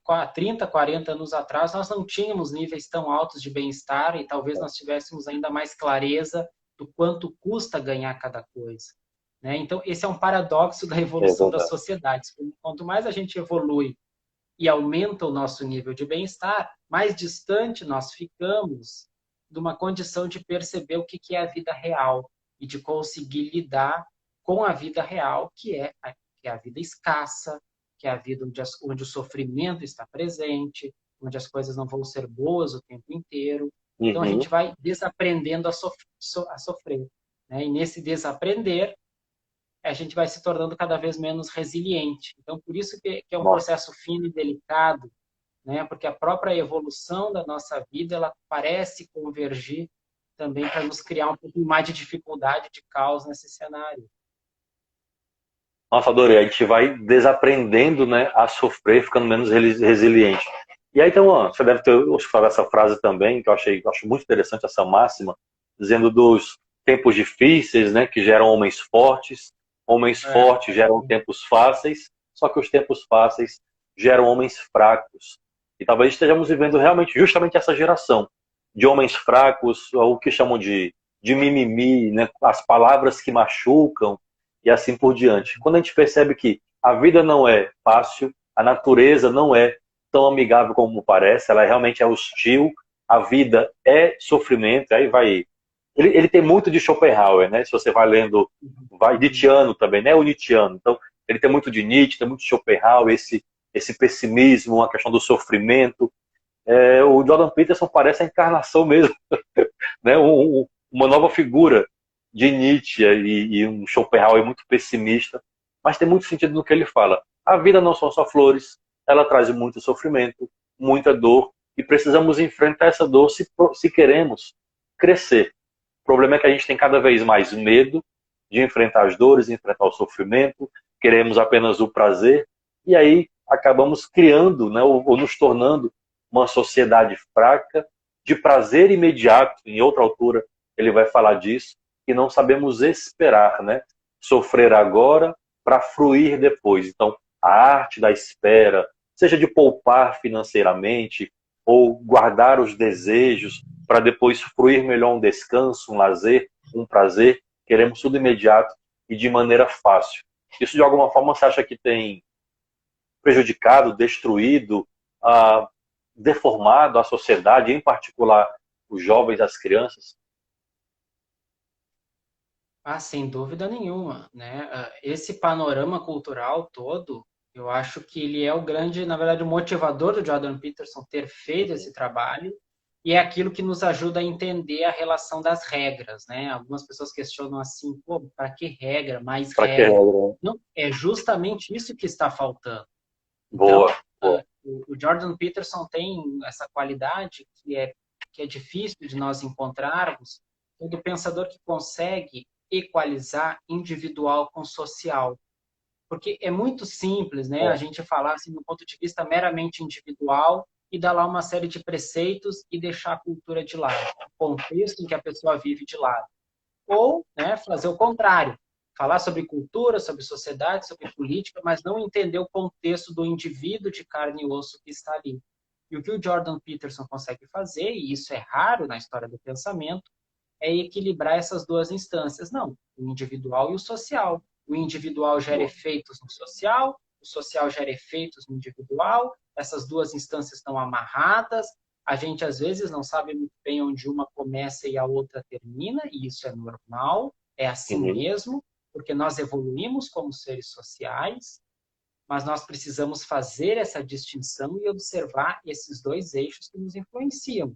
Há 30, 40 anos atrás, nós não tínhamos níveis tão altos de bem-estar e talvez nós tivéssemos ainda mais clareza do quanto custa ganhar cada coisa. Né? Então, esse é um paradoxo da É evolução das verdade. sociedades. Quanto mais a gente evolui e aumenta o nosso nível de bem-estar, mais distante nós ficamos de uma condição de perceber o que é a vida real e de conseguir lidar com a vida real, que é a vida escassa, que é a vida onde o sofrimento está presente, onde as coisas não vão ser boas o tempo inteiro. Então a Uhum. gente vai desaprendendo a sofrer. Né? E nesse desaprender, a gente vai se tornando cada vez menos resiliente. Então, por isso que é um Nossa. processo fino e delicado, né? Porque a própria evolução da nossa vida, ela parece convergir também para nos criar um pouquinho mais de dificuldade, de caos nesse cenário. Nossa, adorei. A gente vai desaprendendo, né, a sofrer, ficando menos resiliente. E aí, então, você deve ter escutado essa frase também, que eu acho muito interessante essa máxima, dizendo dos tempos difíceis, né, que geram homens É, fortes geram tempos fáceis, só que os tempos fáceis geram homens fracos. E talvez estejamos vivendo realmente justamente essa geração de homens fracos, o que chamam de mimimi, né, as palavras que machucam, e assim por diante. Quando a gente percebe que a vida não é fácil, a natureza não é tão amigável como parece, ela realmente é hostil, a vida é sofrimento, aí vai. Ele tem muito de Schopenhauer, né? Se você vai lendo, vai Nietzscheano também, né? O Nietzscheano. Então, ele tem muito de Nietzsche, tem muito de Schopenhauer, esse pessimismo, a questão do sofrimento. O Jordan Peterson parece a encarnação mesmo, né? Uma nova figura de Nietzsche e um Schopenhauer muito pessimista, mas tem muito sentido no que ele fala. A vida não são só flores, ela traz muito sofrimento, muita dor, e precisamos enfrentar essa dor se queremos crescer. O problema é que a gente tem cada vez mais medo de enfrentar as dores, enfrentar o sofrimento, queremos apenas o prazer, e aí acabamos criando, né, ou nos tornando uma sociedade fraca, de prazer imediato. Em outra altura ele vai falar disso, que não sabemos esperar, né? Sofrer agora para fruir depois. Então, a arte da espera, seja de poupar financeiramente ou guardar os desejos para depois fruir melhor um descanso, um lazer, um prazer, queremos tudo imediato e de maneira fácil. Isso de alguma forma você acha que tem prejudicado, destruído, ah, deformado a sociedade, em particular os jovens, as crianças? Ah, sem dúvida nenhuma, né? Esse panorama cultural todo, eu acho que ele é o grande, na verdade, o motivador do Jordan Peterson ter feito esse trabalho e é aquilo que nos ajuda a entender a relação das regras, né? Algumas pessoas questionam assim, pô, para que regra, mais Para que regra? regra? Não, é justamente isso que está faltando. Então, Boa, boa. o Jordan Peterson tem essa qualidade que é difícil de nós encontrarmos, é do pensador que consegue equalizar individual com social. Porque é muito simples, né, a É. gente falar assim do ponto de vista meramente individual e dar lá uma série de preceitos e deixar a cultura de lado, o contexto em que a pessoa vive de lado. Ou, né, fazer o contrário, falar sobre cultura, sobre sociedade, sobre política, mas não entender o contexto do indivíduo de carne e osso que está ali. E o que o Jordan Peterson consegue fazer, e isso é raro na história do pensamento, é equilibrar essas duas instâncias. Não, o individual e o social. O individual gera Boa. efeitos no social, o social gera efeitos no individual, essas duas instâncias estão amarradas, a gente às vezes não sabe muito bem onde uma começa e a outra termina, e isso é normal, é assim Uhum. mesmo, porque nós evoluímos como seres sociais, mas nós precisamos fazer essa distinção e observar esses dois eixos que nos influenciam.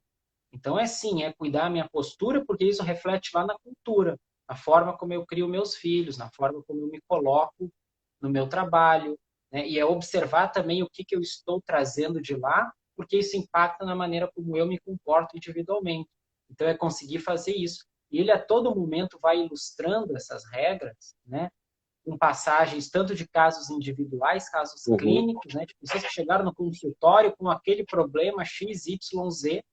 Então, é sim, é cuidar da minha postura, porque isso reflete lá na cultura, na forma como eu crio meus filhos, na forma como eu me coloco no meu trabalho, né? E é observar também o que eu estou trazendo de lá, porque isso impacta na maneira como eu me comporto individualmente. Então, é conseguir fazer isso. E ele, a todo momento, vai ilustrando essas regras, né? Com passagens tanto de casos individuais, casos Uhum. clínicos, né? De pessoas que chegaram no consultório com aquele problema X, Y, Z,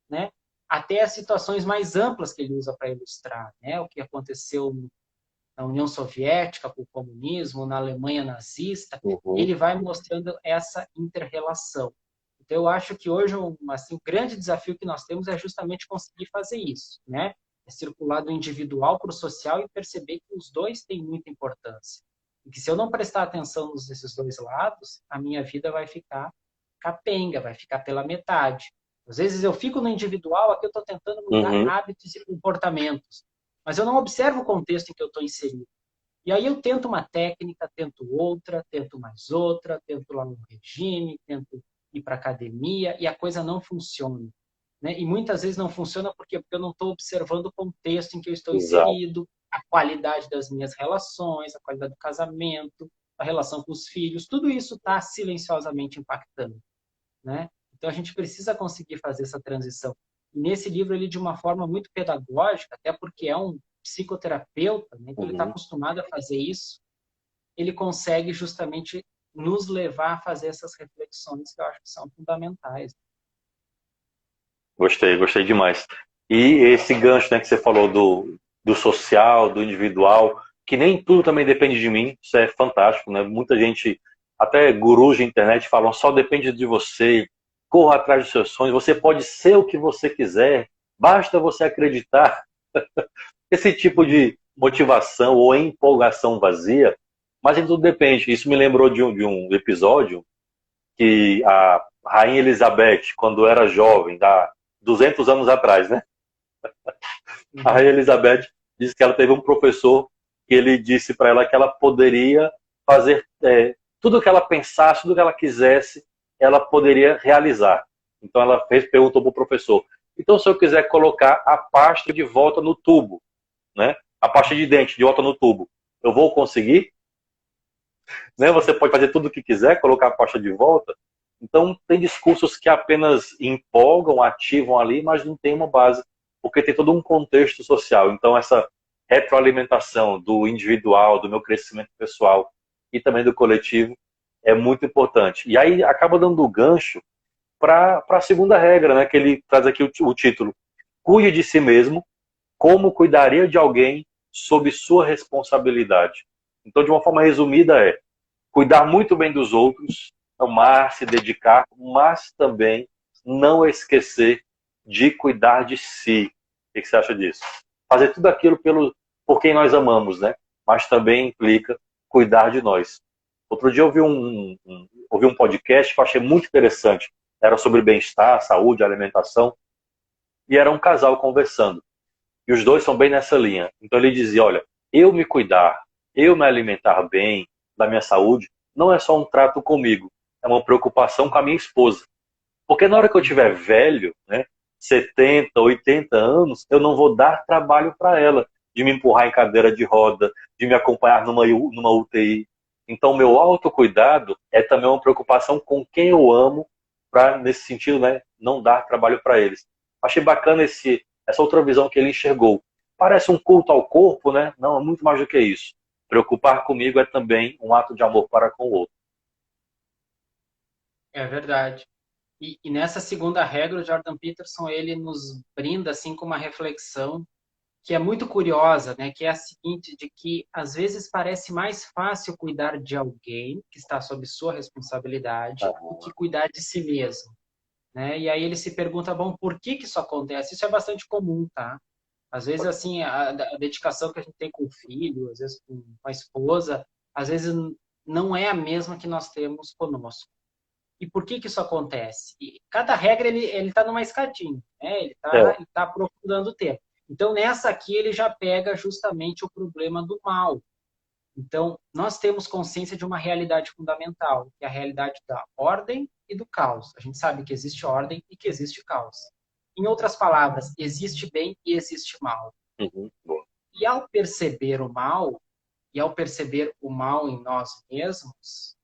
né? Até as situações mais amplas que ele usa para ilustrar, né? O que aconteceu na União Soviética com o comunismo, na Alemanha nazista, Uhum. ele vai mostrando essa interrelação. Então, eu acho que hoje assim, o grande desafio que nós temos é justamente conseguir fazer isso, né? É circular do individual para o social e perceber que os dois têm muita importância. E que se eu não prestar atenção nesses dois lados, a minha vida vai ficar capenga, vai ficar pela metade. Às vezes eu fico no individual, aqui eu estou tentando mudar Uhum. hábitos e comportamentos, mas eu não observo o contexto em que eu estou inserido. E aí eu tento uma técnica, tento outra, tento mais outra, tento lá um regime, tento ir para academia e a coisa não funciona. Né? E muitas vezes não funciona por quê? Porque eu não estou observando o contexto em que eu estou Exato. inserido, a qualidade das minhas relações, a qualidade do casamento, a relação com os filhos, tudo isso está silenciosamente impactando. Né? Então a gente precisa conseguir fazer essa transição. E nesse livro ele de uma forma muito pedagógica, até porque é um psicoterapeuta, né? Então ele está Uhum. acostumado a fazer isso, ele consegue justamente nos levar a fazer essas reflexões que eu acho que são fundamentais. Gostei, gostei demais. E esse gancho, né, que você falou do social, do individual, que nem tudo também depende de mim, isso é fantástico, né? Muita gente, até gurus de internet falam, só depende de você, corra atrás dos seus sonhos, você pode ser o que você quiser, basta você acreditar. Esse tipo de motivação ou empolgação vazia, mas em tudo depende. Isso me lembrou de um episódio que a Rainha Elizabeth, quando era jovem, há 200 anos atrás, né? A Uhum. Rainha Elizabeth disse que ela teve um professor que ele disse para ela que ela poderia fazer tudo o que ela pensasse, tudo o que ela quisesse, ela poderia realizar. Então ela perguntou para o professor: então se eu quiser colocar a pasta de volta no tubo, né? A pasta de dente de volta no tubo, eu vou conseguir? Né? Você pode fazer tudo o que quiser, colocar a pasta de volta. Então, tem discursos que apenas empolgam, ativam ali, mas não tem uma base, porque tem todo um contexto social. Então, essa retroalimentação do individual, do meu crescimento pessoal e também do coletivo é muito importante. E aí acaba dando o gancho para a segunda regra, né, que ele traz aqui o título: cuide de si mesmo como cuidaria de alguém sob sua responsabilidade. Então, de uma forma resumida, cuidar muito bem dos outros, amar, se dedicar, mas também não esquecer de cuidar de si. O que você acha disso? Fazer tudo aquilo por quem nós amamos, né? Mas também implica cuidar de nós. Outro dia eu ouvi um podcast que eu achei muito interessante. Era sobre bem-estar, saúde, alimentação. E era um casal conversando. E os dois são bem nessa linha. Então ele dizia, olha, eu me cuidar, eu me alimentar bem da minha saúde, não é só um trato comigo, é uma preocupação com a minha esposa. Porque na hora que eu tiver velho, né, 70, 80 anos, eu não vou dar trabalho para ela, de me empurrar em cadeira de roda, de me acompanhar numa UTI. Então, meu autocuidado é também uma preocupação com quem eu amo, para, nesse sentido, né, não dar trabalho para eles. Achei bacana essa outra visão que ele enxergou. Parece um culto ao corpo, né? Não, é muito mais do que isso. Preocupar comigo é também um ato de amor para com o outro. É verdade. E nessa segunda regra, o Jordan Peterson ele nos brinda assim com uma reflexão que é muito curiosa, né? Que é a seguinte, de que às vezes parece mais fácil cuidar de alguém que está sob sua responsabilidade do que cuidar de si mesmo, né? E aí ele se pergunta, bom, por que que isso acontece? Isso é bastante comum, tá? Às vezes, assim, a dedicação que a gente tem com o filho, às vezes com a esposa, às vezes não é a mesma que nós temos conosco. E por que que isso acontece? E cada regra ele está numa escadinha, né? É, Ele tá aprofundando o tema. Então, nessa aqui, ele já pega justamente o problema do mal. Então, nós temos consciência de uma realidade fundamental, que é a realidade da ordem e do caos. A gente sabe que existe ordem e que existe caos. Em outras palavras, existe bem e existe mal. uhum, boa. E ao perceber o mal, e ao perceber o mal em nós mesmos,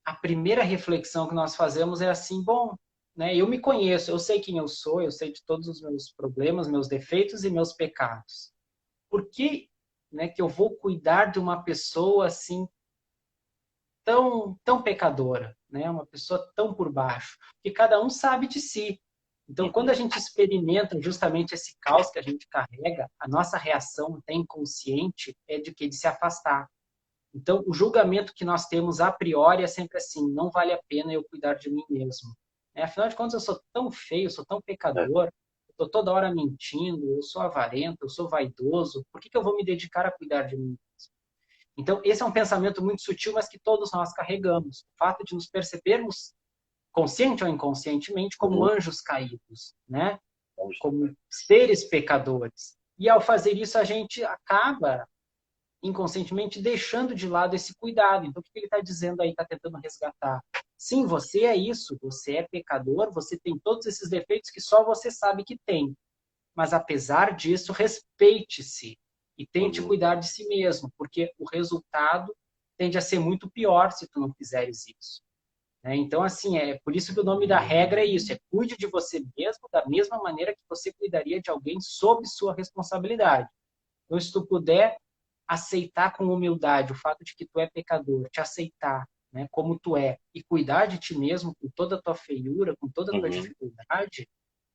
a primeira reflexão que nós fazemos é assim, bom, né, eu me conheço, eu sei quem eu sei de todos os meus problemas, meus defeitos e meus pecados. Por que, né, que eu vou cuidar de uma pessoa assim tão pecadora, né, uma pessoa tão por baixo? Porque cada um sabe de si. Então, quando Uhum, a gente experimenta justamente esse caos que a gente carrega, a nossa reação até inconsciente é de que de se afastar. Então, o julgamento que nós temos a priori é sempre assim: não vale a pena eu cuidar de mim mesmo. Afinal de contas, eu sou tão feio, eu sou tão é. pecador, estou toda hora mentindo, eu sou avarento, eu sou vaidoso, por que eu vou me dedicar a cuidar de mim mesmo? Então, esse é um pensamento muito sutil, mas que todos nós carregamos. O fato de nos percebermos, consciente ou inconscientemente, como Uhum. anjos caídos, né? Como seres pecadores. E ao fazer isso, a gente acaba inconscientemente deixando de lado esse cuidado. Então, o que ele está dizendo aí, está tentando resgatar? Sim, você é isso, você é pecador, você tem todos esses defeitos que só você sabe que tem. Mas, apesar disso, respeite-se e tente Uhum. cuidar de si mesmo, porque o resultado tende a ser muito pior se tu não fizeres isso. Então, assim, é por isso que o nome da regra é isso, é cuide de você mesmo da mesma maneira que você cuidaria de alguém sob sua responsabilidade. Então, se tu puder aceitar com humildade o fato de que tu é pecador, te aceitar, né, como tu é, e cuidar de ti mesmo com toda a tua feiura, com toda a tua Uhum. dificuldade,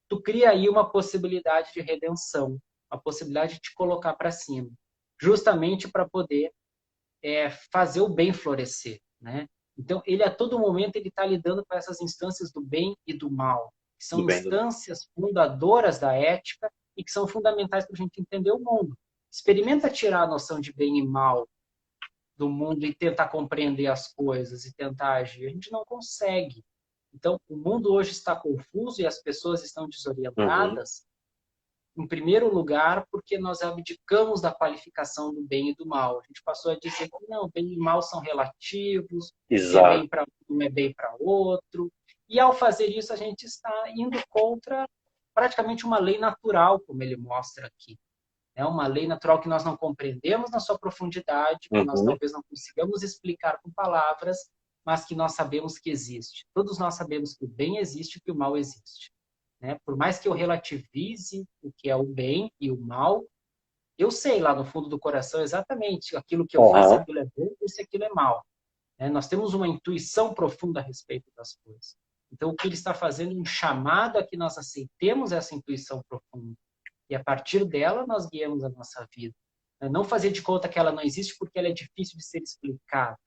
tu cria aí uma possibilidade de redenção, uma possibilidade de te colocar para cima, justamente para poder fazer o bem florescer, né? Então, ele a todo momento ele está lidando com essas instâncias do bem e do mal, que Tudo são bem, tudo bem. instâncias fundadoras da ética e que são fundamentais para a gente entender o mundo. Experimenta tirar a noção de bem e mal do mundo e tentar compreender as coisas e tentar agir. A gente não consegue. Então, o mundo hoje está confuso e as pessoas estão Uhum. desorientadas, em primeiro lugar, porque nós abdicamos da qualificação do bem e do mal. A gente passou a dizer que não, bem e mal são relativos, o que é Exato. bem para um é bem para outro. E ao fazer isso, a gente está indo contra praticamente uma lei natural, como ele mostra aqui. É uma lei natural que nós não compreendemos na sua profundidade, que nós Uhum. talvez não consigamos explicar com palavras, mas que nós sabemos que existe. Todos nós sabemos que o bem existe e que o mal existe. Né? Por mais que eu relativize o que é o bem e o mal, eu sei lá no fundo do coração exatamente aquilo que eu faço, se Uhum. aquilo é bom ou se aquilo é mal. Né? Nós temos uma intuição profunda a respeito das coisas. Então, o que ele está fazendo é um chamado a que nós aceitemos essa intuição profunda. E a partir dela, nós guiamos a nossa vida. Não fazer de conta que ela não existe porque ela é difícil de ser explicada.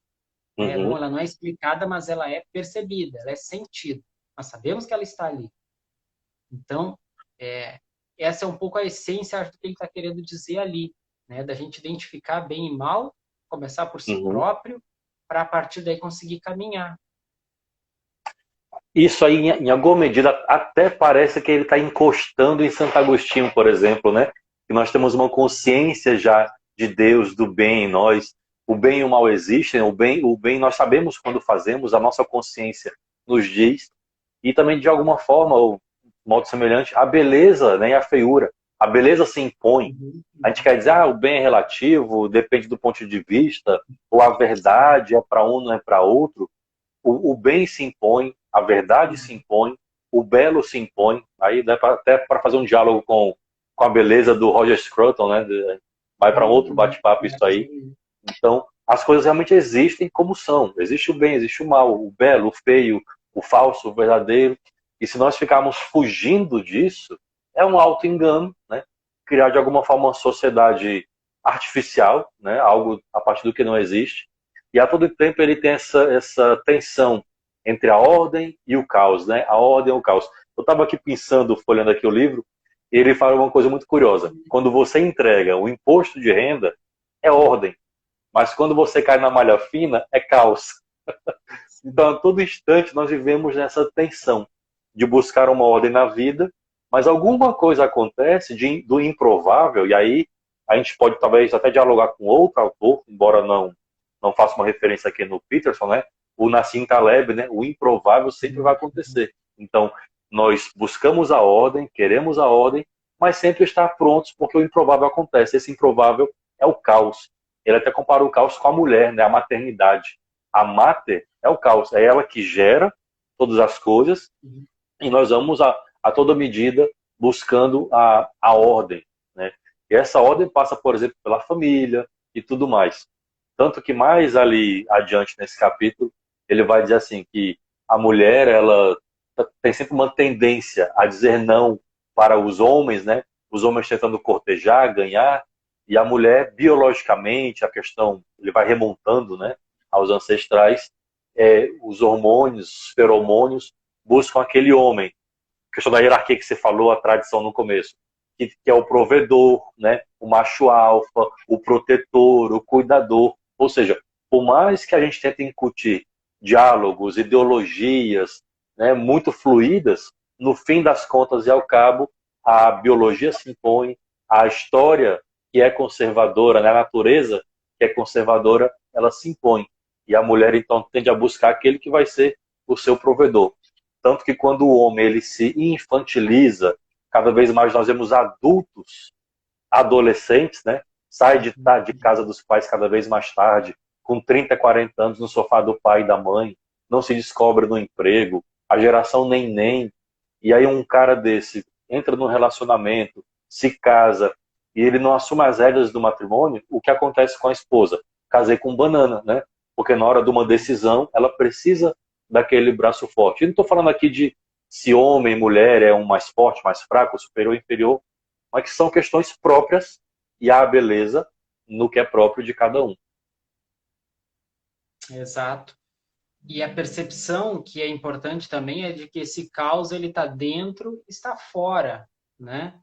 Bom, Uhum. ela não é explicada, mas ela é percebida, ela é sentida. Nós sabemos que ela está ali. Então, essa é um pouco a essência do que ele está querendo dizer ali, né? Da gente identificar bem e mal, começar por si Uhum. próprio, para a partir daí conseguir caminhar. Isso aí, em alguma medida, até parece que ele está encostando em Santo Agostinho, por exemplo, né? Que nós temos uma consciência já de Deus, do bem em nós. O bem e o mal existem, o bem nós sabemos quando fazemos, a nossa consciência nos diz. E também, de alguma forma, ou de modo semelhante, a beleza, né, e a feiura. A beleza se impõe. Uhum. A gente quer dizer, o bem é relativo, depende do ponto de vista, ou a verdade é para um, não é para outro. O bem se impõe, a verdade se impõe, o belo se impõe. Aí dá até para fazer um diálogo com a beleza do Roger Scruton, né? Vai para outro Uhum. bate-papo isso aí. Então, as coisas realmente existem como são. Existe o bem, existe o mal, o belo, o feio, o falso, o verdadeiro. E se nós ficarmos fugindo disso, é um auto-engano, né? Criar de alguma forma uma sociedade artificial, né? Algo a partir do que não existe. E a todo tempo ele tem essa tensão entre a ordem e o caos, né? A ordem e o caos. Eu estava aqui pensando, folhando aqui o livro, e ele fala uma coisa muito curiosa. Quando você entrega o imposto de renda, é ordem. Mas quando você cai na malha fina, é caos. Então, a todo instante, nós vivemos nessa tensão de buscar uma ordem na vida, mas alguma coisa acontece do improvável, e aí a gente pode talvez até dialogar com outro autor, embora não faça uma referência aqui no Peterson, né? O Nassim Taleb, né? O improvável sempre vai acontecer. Então, nós buscamos a ordem, queremos a ordem, mas sempre estar prontos porque o improvável acontece. Esse improvável é o caos. Ele até compara o caos com a mulher, né? A maternidade. A mater é o caos, é ela que gera todas as coisas e nós vamos a toda medida buscando a ordem, né? E essa ordem passa, por exemplo, pela família e tudo mais. Tanto que mais ali adiante nesse capítulo, ele vai dizer assim que a mulher, ela tem sempre uma tendência a dizer não para os homens, né? Os homens tentando cortejar, ganhar, e a mulher, biologicamente, a questão, ele vai remontando, né, aos ancestrais, os hormônios, os feromônios, buscam aquele homem questão da hierarquia que você falou, a tradição no começo, que é o provedor, né? O macho alfa, o protetor, o cuidador. Ou seja, por mais que a gente tente incutir diálogos, ideologias, né, muito fluídas, no fim das contas e ao cabo, a biologia se impõe, a história que é conservadora, né, a natureza que é conservadora, ela se impõe. E a mulher, então, tende a buscar aquele que vai ser o seu provedor. Tanto que quando o homem ele se infantiliza, cada vez mais nós vemos adultos, adolescentes, né? Sai de casa dos pais cada vez mais tarde, com 30, 40 anos no sofá do pai e da mãe, não se descobre no emprego, a geração nem. E aí um cara desse entra num relacionamento, se casa, e ele não assume as regras do matrimônio, o que acontece com a esposa? Casei com banana, né? Porque na hora de uma decisão, ela precisa daquele braço forte. E não estou falando aqui de se homem, mulher é um mais forte, mais fraco, superior, inferior, mas que são questões próprias e há a beleza no que é próprio de cada um. Exato. E a percepção que é importante também é de que esse caos ele está dentro, está fora, né?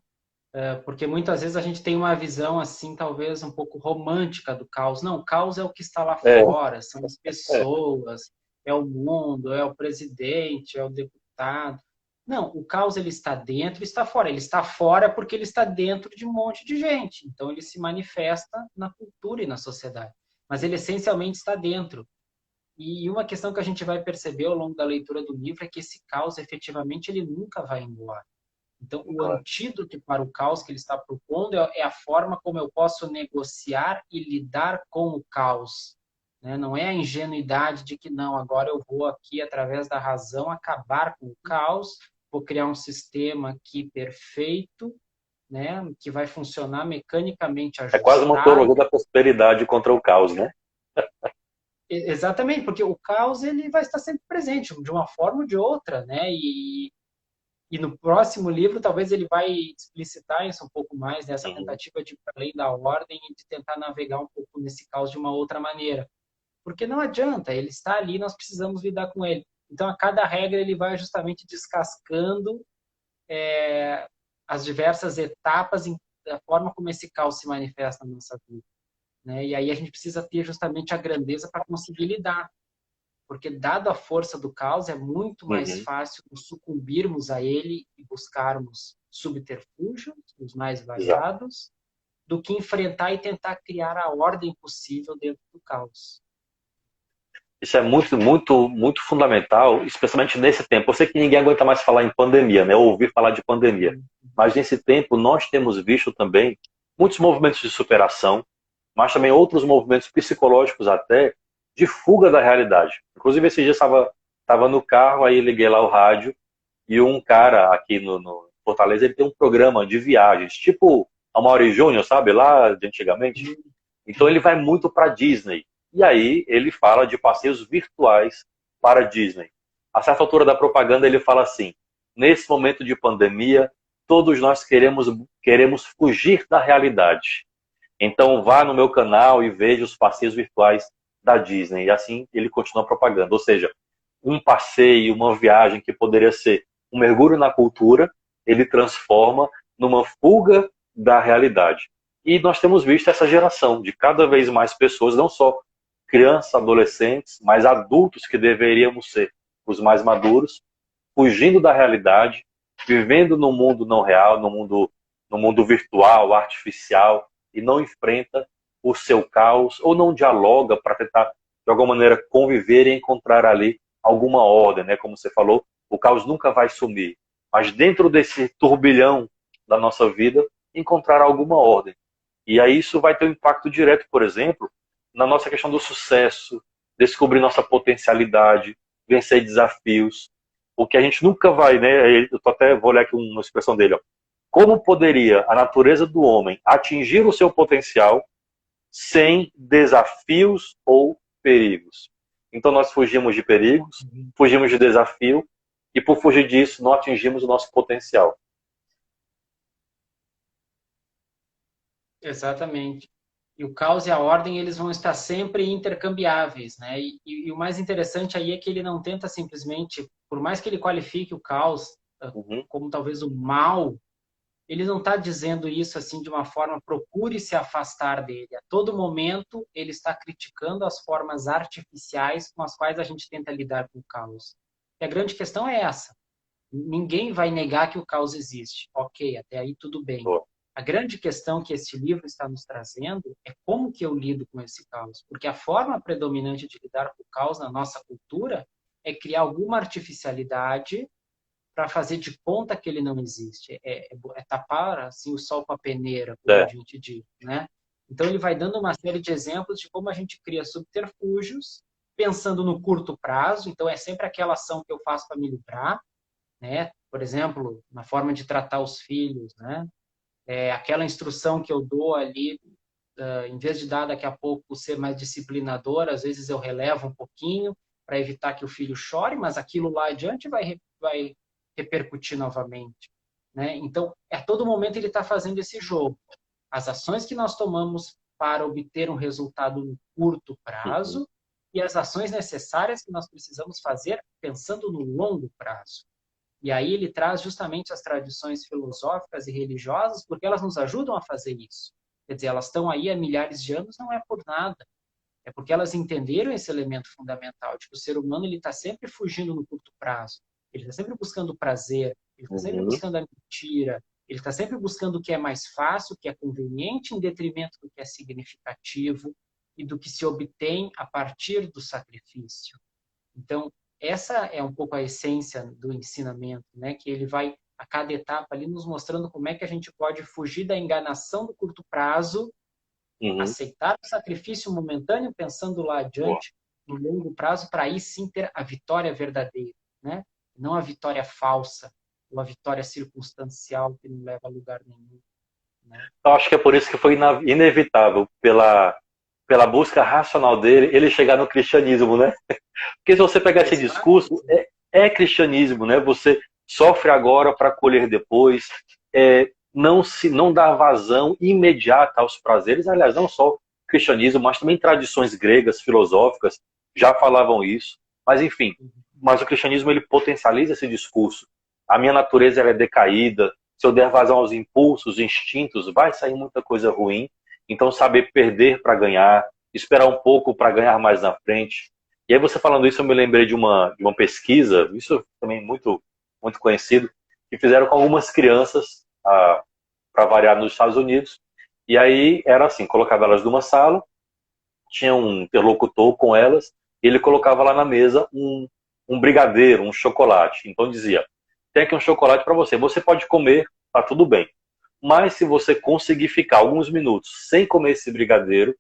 Porque muitas vezes a gente tem uma visão assim, talvez um pouco romântica do caos. Não, o caos é o que está lá É, fora, são as é. pessoas, é o mundo, é o presidente, é o deputado. Não, o caos ele está dentro e está fora. Ele está fora porque ele está dentro de um monte de gente. Então ele se manifesta na cultura e na sociedade. Mas ele essencialmente está dentro. E uma questão que a gente vai perceber ao longo da leitura do livro é que esse caos, efetivamente, ele nunca vai embora. Então, o antídoto para o caos que ele está propondo é a forma como eu posso negociar e lidar com o caos. Né? Não é a ingenuidade de que, não, agora eu vou aqui, através da razão, acabar com o caos, vou criar um sistema aqui perfeito, né? Que vai funcionar mecanicamente É quase uma teologia ajustado. da prosperidade contra o caos, né? Exatamente, porque o caos ele vai estar sempre presente, de uma forma ou de outra, né? E no próximo livro, talvez ele vai explicitar isso um pouco mais, nessa Uhum. tentativa de ir para além da ordem e de tentar navegar um pouco nesse caos de uma outra maneira. Porque não adianta, ele está ali, nós precisamos lidar com ele. Então, a cada regra, ele vai justamente descascando as diversas etapas da forma como esse caos se manifesta na nossa vida. Né? E aí a gente precisa ter justamente a grandeza para conseguir lidar. Porque, dado a força do caos, é muito mais Uhum. fácil sucumbirmos a ele e buscarmos subterfúgios, os mais Exato. variados, do que enfrentar e tentar criar a ordem possível dentro do caos. Isso é muito fundamental, especialmente nesse tempo. Eu sei que ninguém aguenta mais falar em pandemia, né? Ou ouvir falar de pandemia. Mas nesse tempo nós temos visto também muitos movimentos de superação, mas também outros movimentos psicológicos até de fuga da realidade. Inclusive esse dia estava no carro, aí liguei lá o rádio e um cara aqui no Fortaleza, ele tem um programa de viagens, tipo a Mauri Júnior, sabe, lá de antigamente. Então ele vai muito para Disney. E aí ele fala de passeios virtuais para Disney. A certa altura da propaganda ele fala assim: nesse momento de pandemia, todos nós queremos fugir da realidade. Então vá no meu canal e veja os passeios virtuais da Disney. E assim ele continua propagando. Ou seja, um passeio, uma viagem que poderia ser um mergulho na cultura, ele transforma numa fuga da realidade. E nós temos visto essa geração de cada vez mais pessoas, não só crianças, adolescentes, mas adultos que deveríamos ser os mais maduros, fugindo da realidade, vivendo no mundo não real, no mundo virtual, artificial, e não enfrenta o seu caos, ou não dialoga para tentar, de alguma maneira, conviver e encontrar ali alguma ordem, né? Como você falou, o caos nunca vai sumir, mas dentro desse turbilhão da nossa vida, encontrar alguma ordem. E aí isso vai ter um impacto direto, por exemplo, na nossa questão do sucesso, descobrir nossa potencialidade, vencer desafios, o que a gente nunca vai, né? Eu até vou olhar aqui uma expressão dele, ó. Como poderia a natureza do homem atingir o seu potencial sem desafios ou perigos? Então nós fugimos de perigos, fugimos de desafio e por fugir disso não atingimos o nosso potencial. Exatamente. E o caos e a ordem, eles vão estar sempre intercambiáveis, né? E o mais interessante aí é que ele não tenta simplesmente, por mais que ele qualifique o caos, Uhum. como talvez o mal, ele não está dizendo isso assim de uma forma, procure se afastar dele. A todo momento, ele está criticando as formas artificiais com as quais a gente tenta lidar com o caos. E a grande questão é essa. Ninguém vai negar que o caos existe. Ok, até aí tudo bem. Boa. A grande questão que esse livro está nos trazendo é como que eu lido com esse caos. Porque a forma predominante de lidar com o caos na nossa cultura é criar alguma artificialidade para fazer de conta que ele não existe. É tapar assim, o sol com a peneira, como a É. gente diz, né? Então ele vai dando uma série de exemplos de como a gente cria subterfúgios, pensando no curto prazo. Então é sempre aquela ação que eu faço para me livrar, né? Por exemplo, na forma de tratar os filhos, né? Aquela instrução que eu dou ali, em vez de dar daqui a pouco ser mais disciplinador, às vezes eu relevo um pouquinho para evitar que o filho chore, mas aquilo lá adiante vai repercutir novamente, né? Então, a todo momento ele está fazendo esse jogo. As ações que nós tomamos para obter um resultado no curto Uhum. prazo e as ações necessárias que nós precisamos fazer pensando no longo prazo. E aí ele traz justamente as tradições filosóficas e religiosas, porque elas nos ajudam a fazer isso. Quer dizer, elas estão aí há milhares de anos, não é por nada. É porque elas entenderam esse elemento fundamental, de que o ser humano ele está sempre fugindo no curto prazo. Ele está sempre buscando prazer, ele está sempre Uhum. buscando a mentira, ele está sempre buscando o que é mais fácil, o que é conveniente, em detrimento do que é significativo e do que se obtém a partir do sacrifício. Então, essa é um pouco a essência do ensinamento, né? Que ele vai, a cada etapa ali, nos mostrando como é que a gente pode fugir da enganação do curto prazo, Uhum. aceitar o sacrifício momentâneo, pensando lá Boa. adiante, no longo prazo, para aí sim ter a vitória verdadeira, né? Não a vitória falsa, ou a vitória circunstancial que não leva a lugar nenhum, né? Eu acho que é por isso que foi inevitável, pela busca racional dele, ele chegar no cristianismo, né? Porque se você pegar esse Exato. discurso, é cristianismo, né? Você sofre agora para colher depois, não dá vazão imediata aos prazeres. Aliás, não só o cristianismo, mas também tradições gregas, filosóficas, já falavam isso. Mas enfim, mas o cristianismo ele potencializa esse discurso. A minha natureza ela é decaída. Se eu der vazão aos impulsos, instintos, vai sair muita coisa ruim. Então, saber perder para ganhar, esperar um pouco para ganhar mais na frente. E aí, você falando isso, eu me lembrei de uma pesquisa, isso também muito, muito conhecido, que fizeram com algumas crianças, para variar, nos Estados Unidos. E aí, era assim, colocava elas numa sala, tinha um interlocutor com elas, e ele colocava lá na mesa um brigadeiro, um chocolate. Então, dizia, tem aqui um chocolate para você, você pode comer, tá tudo bem. Mas se você conseguir ficar alguns minutos sem comer esse brigadeiro,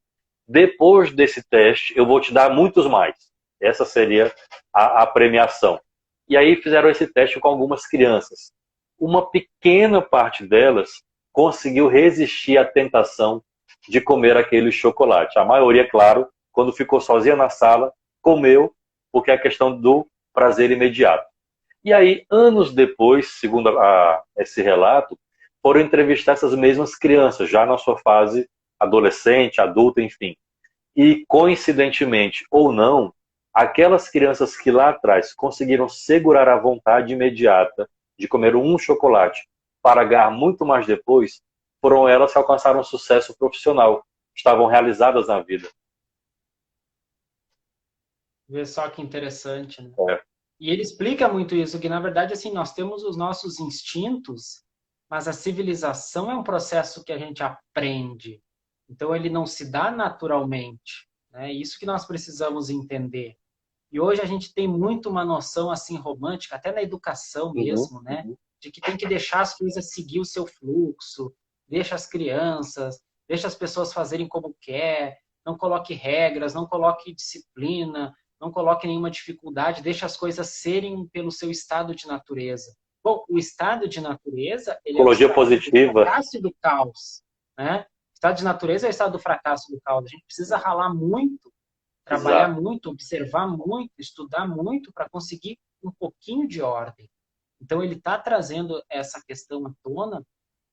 depois desse teste, eu vou te dar muitos mais. Essa seria a premiação. E aí fizeram esse teste com algumas crianças. Uma pequena parte delas conseguiu resistir à tentação de comer aquele chocolate. A maioria, claro, quando ficou sozinha na sala, comeu, porque é a questão do prazer imediato. E aí, anos depois, segundo esse relato, foram entrevistar essas mesmas crianças, já na sua fase adolescente, adulta, enfim. E, coincidentemente ou não, aquelas crianças que lá atrás conseguiram segurar a vontade imediata de comer um chocolate para ganhar muito mais depois, foram elas que alcançaram sucesso profissional, estavam realizadas na vida. Vê só que interessante, né? É. E ele explica muito isso, que na verdade assim nós temos os nossos instintos, mas a civilização é um processo que a gente aprende. Então ele não se dá naturalmente, né? Isso que nós precisamos entender. E hoje a gente tem muito uma noção assim romântica, até na educação Uhum, mesmo, né? uhum. De que tem que deixar as coisas seguir o seu fluxo, deixa as crianças, deixa as pessoas fazerem como quer, não coloque regras, não coloque disciplina, não coloque nenhuma dificuldade, deixa as coisas serem pelo seu estado de natureza. Bom, o estado de natureza, ele é o Psicologia estado do positiva, fracasso e do caos, né? O estado de natureza é o estado do fracasso e do caos. A gente precisa ralar muito, trabalhar exato. muito, observar muito, estudar muito para conseguir um pouquinho de ordem. Então, ele está trazendo essa questão à tona,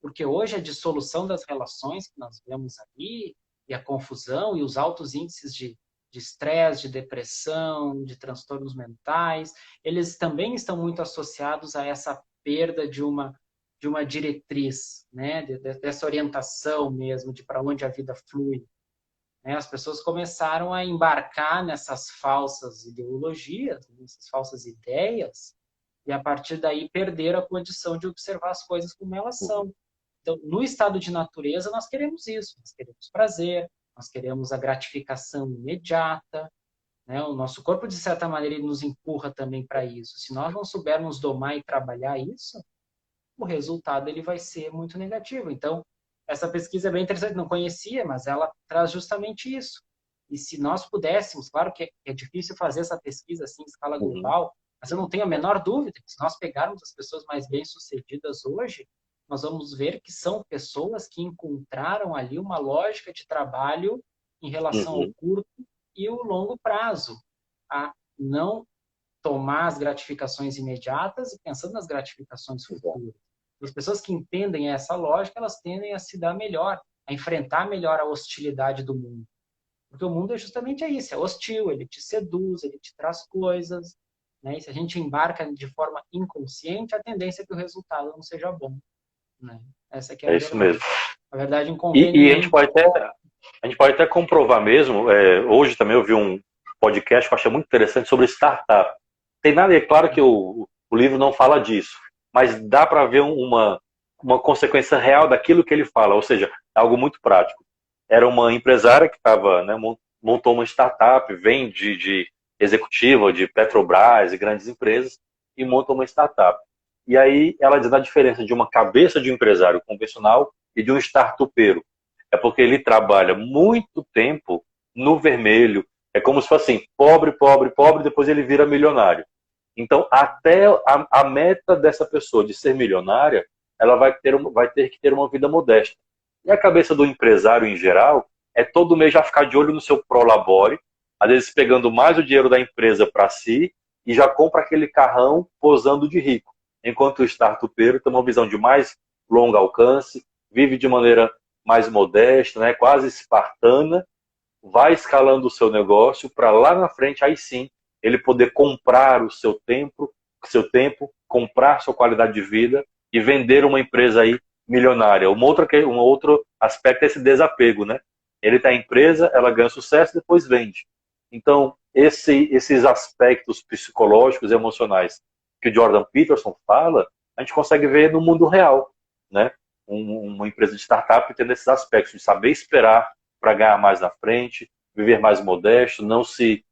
porque hoje a dissolução das relações que nós vemos ali, e a confusão, e os altos índices de estresse, de depressão, de transtornos mentais, eles também estão muito associados a essa perda de uma diretriz, né? Dessa orientação mesmo, de para onde a vida flui. Né? As pessoas começaram a embarcar nessas falsas ideologias, nessas falsas ideias, e a partir daí perderam a condição de observar as coisas como elas são. Então, no estado de natureza, nós queremos isso, nós queremos prazer, nós queremos a gratificação imediata, né? O nosso corpo, de certa maneira, ele nos empurra também para isso. Se nós não soubermos domar e trabalhar isso, o resultado ele vai ser muito negativo. Então, essa pesquisa é bem interessante, não conhecia, mas ela traz justamente isso. E se nós pudéssemos, claro que é difícil fazer essa pesquisa assim em escala global, mas eu não tenho a menor dúvida que se nós pegarmos as pessoas mais bem-sucedidas hoje, nós vamos ver que são pessoas que encontraram ali uma lógica de trabalho em relação ao curto e o longo prazo, a não tomar as gratificações imediatas e pensando nas gratificações futuras. As pessoas que entendem essa lógica, elas tendem a se dar melhor, a enfrentar melhor a hostilidade do mundo. Porque o mundo é justamente isso, é hostil, ele te seduz, ele te traz coisas, né? E se a gente embarca de forma inconsciente, a tendência é que o resultado não seja bom, né? Essa que é a isso verdade. mesmo. A verdade E inconveniente. a gente pode até comprovar mesmo, hoje também eu vi um podcast que eu achei muito interessante sobre startup. Tem nada, é claro que o livro não fala disso, mas dá para ver uma consequência real daquilo que ele fala, ou seja, algo muito prático. Era uma empresária que estava, né, montou uma startup, vem de executiva de Petrobras e grandes empresas, e monta uma startup. E aí ela diz a diferença de uma cabeça de um empresário convencional e de um startupeiro. É porque ele trabalha muito tempo no vermelho. É como se fosse assim, pobre, pobre, pobre, depois ele vira milionário. Então, até a meta dessa pessoa de ser milionária, ela vai ter que ter uma vida modesta. E a cabeça do empresário, em geral, é todo mês já ficar de olho no seu prolabore, às vezes pegando mais o dinheiro da empresa para si e já compra aquele carrão posando de rico. Enquanto o startupeiro tem uma visão de mais longo alcance, vive de maneira mais modesta, né, quase espartana, vai escalando o seu negócio para lá na frente, aí sim, ele poder comprar o seu tempo, comprar sua qualidade de vida e vender uma empresa aí milionária. Um outro aspecto é esse desapego, né? Ele tem a empresa, ela ganha sucesso, depois vende. Então, esses aspectos psicológicos e emocionais que o Jordan Peterson fala, a gente consegue ver no mundo real, né? Uma empresa de startup tendo esses aspectos de saber esperar para ganhar mais na frente, viver mais modesto, não se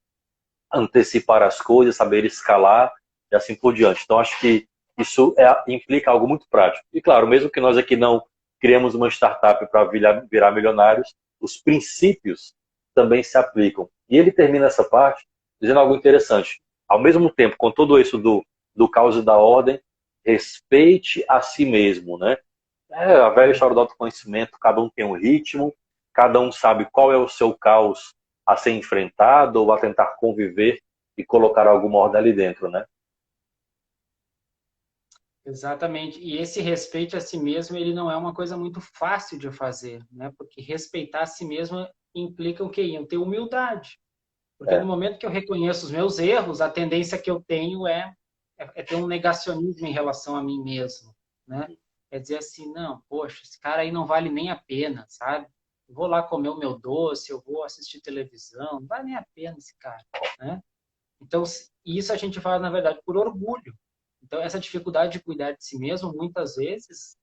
antecipar as coisas, saber escalar e assim por diante. Então, acho que isso implica algo muito prático. E, claro, mesmo que nós aqui não criamos uma startup para virar milionários, os princípios também se aplicam. E ele termina essa parte dizendo algo interessante. Ao mesmo tempo, com todo isso do caos e da ordem, respeite a si mesmo, né? É a velha história do autoconhecimento, cada um tem um ritmo, cada um sabe qual é o seu caos a ser enfrentado ou a tentar conviver e colocar alguma ordem ali dentro, né? Exatamente. E esse respeito a si mesmo, ele não é uma coisa muito fácil de fazer, né? Porque respeitar a si mesmo implica o quê? Em ter humildade. Porque no É, momento que eu reconheço os meus erros, a tendência que eu tenho é ter um negacionismo em relação a mim mesmo, né? É dizer assim, não, poxa, esse cara aí não vale nem a pena, sabe? Eu vou lá comer o meu doce, eu vou assistir televisão, não vale nem a pena esse cara, né? Então, isso a gente faz, na verdade, por orgulho. Então, essa dificuldade de cuidar de si mesmo, muitas vezes,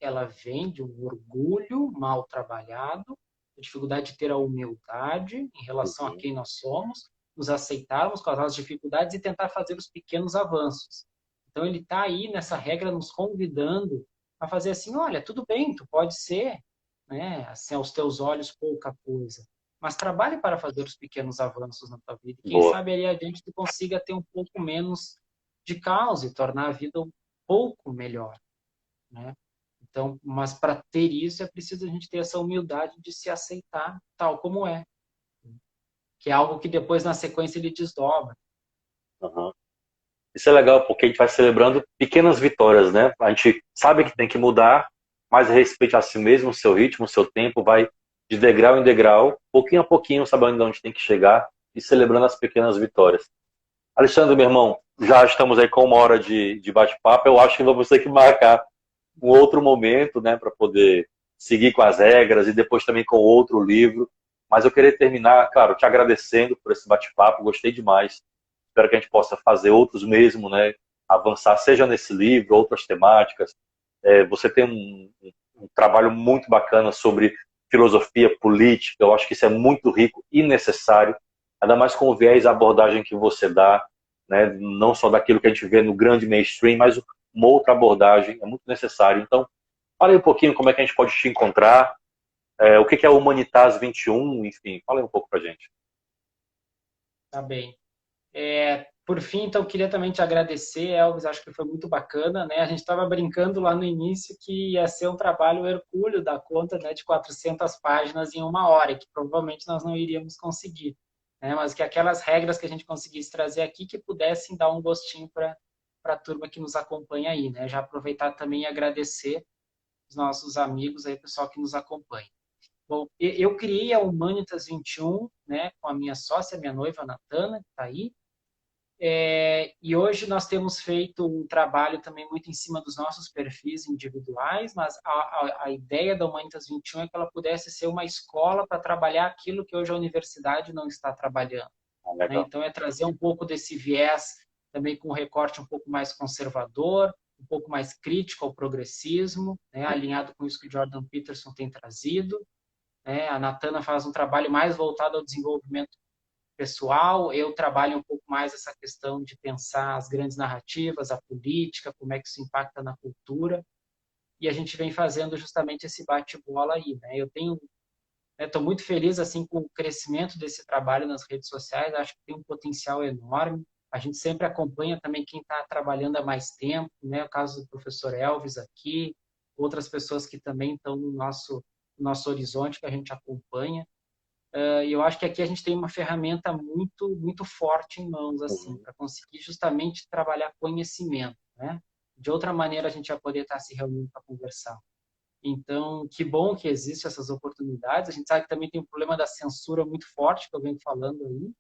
ela vem de um orgulho mal trabalhado, a dificuldade de ter a humildade em relação a quem nós somos, nos aceitarmos com as nossas dificuldades e tentar fazer os pequenos avanços. Então, ele está aí nessa regra nos convidando a fazer assim, olha, tudo bem, tu pode ser, né, assim, aos teus olhos pouca coisa, mas trabalhe para fazer os pequenos avanços na tua vida. E quem boa. sabe ali adiante tu consiga ter um pouco menos de caos e tornar a vida um pouco melhor, né? Então, mas para ter isso é preciso a gente ter essa humildade de se aceitar tal como é, que é algo que depois na sequência ele desdobra. Uhum. Isso é legal porque a gente vai celebrando pequenas vitórias, né? A gente sabe que tem que mudar, mas respeite a si mesmo, o seu ritmo, o seu tempo, vai de degrau em degrau, pouquinho a pouquinho, sabendo onde tem que chegar e celebrando as pequenas vitórias. Alexandre, meu irmão, já estamos aí com 1 hora de bate-papo. Eu acho que vamos ter que marcar um outro momento, né, para poder seguir com as regras e depois também com outro livro. Mas eu queria terminar, claro, te agradecendo por esse bate-papo, gostei demais. Espero que a gente possa fazer outros mesmo, né, avançar, seja nesse livro, outras temáticas. Você tem um trabalho muito bacana sobre filosofia política, eu acho que isso é muito rico e necessário, ainda mais com o viés, a abordagem que você dá, né, não só daquilo que a gente vê no grande mainstream, mas uma outra abordagem é muito necessário. Então, fala aí um pouquinho como é que a gente pode te encontrar, o que é o Humanitas 21, enfim, fala aí um pouco pra gente. Tá bem. Por fim, então, queria também te agradecer, Elvis, acho que foi muito bacana, né? A gente estava brincando lá no início que ia ser um trabalho hercúleo da conta, né, de 400 páginas em 1 hora, que provavelmente nós não iríamos conseguir, né? Mas que aquelas regras que a gente conseguisse trazer aqui que pudessem dar um gostinho para a turma que nos acompanha aí, né? Já aproveitar também e agradecer os nossos amigos aí, pessoal que nos acompanha. Bom, eu criei a Humanitas 21, né, com a minha sócia, minha noiva, Natana, que está aí, e hoje nós temos feito um trabalho também muito em cima dos nossos perfis individuais, mas a ideia da Humanitas 21 é que ela pudesse ser uma escola para trabalhar aquilo que hoje a universidade não está trabalhando, né? Legal. Então, é trazer um pouco desse viés também com um recorte um pouco mais conservador, um pouco mais crítico ao progressismo, né? Alinhado com isso que o Jordan Peterson tem trazido, né? A Natana faz um trabalho mais voltado ao desenvolvimento pessoal, eu trabalho um pouco mais essa questão de pensar as grandes narrativas, a política, como é que isso impacta na cultura, e a gente vem fazendo justamente esse bate-bola aí, né? Eu tenho, estou muito feliz assim com o crescimento desse trabalho nas redes sociais, acho que tem um potencial enorme. A gente sempre acompanha também quem está trabalhando há mais tempo, né? O caso do professor Elvis aqui, outras pessoas que também estão no nosso horizonte que a gente acompanha. E eu acho que aqui a gente tem uma ferramenta muito, muito forte em mãos, assim, Uhum. para conseguir justamente trabalhar conhecimento, né? De outra maneira, a gente vai poder estar se reunindo para conversar. Então, que bom que existem essas oportunidades. A gente sabe que também tem um problema da censura muito forte, que eu venho falando aí,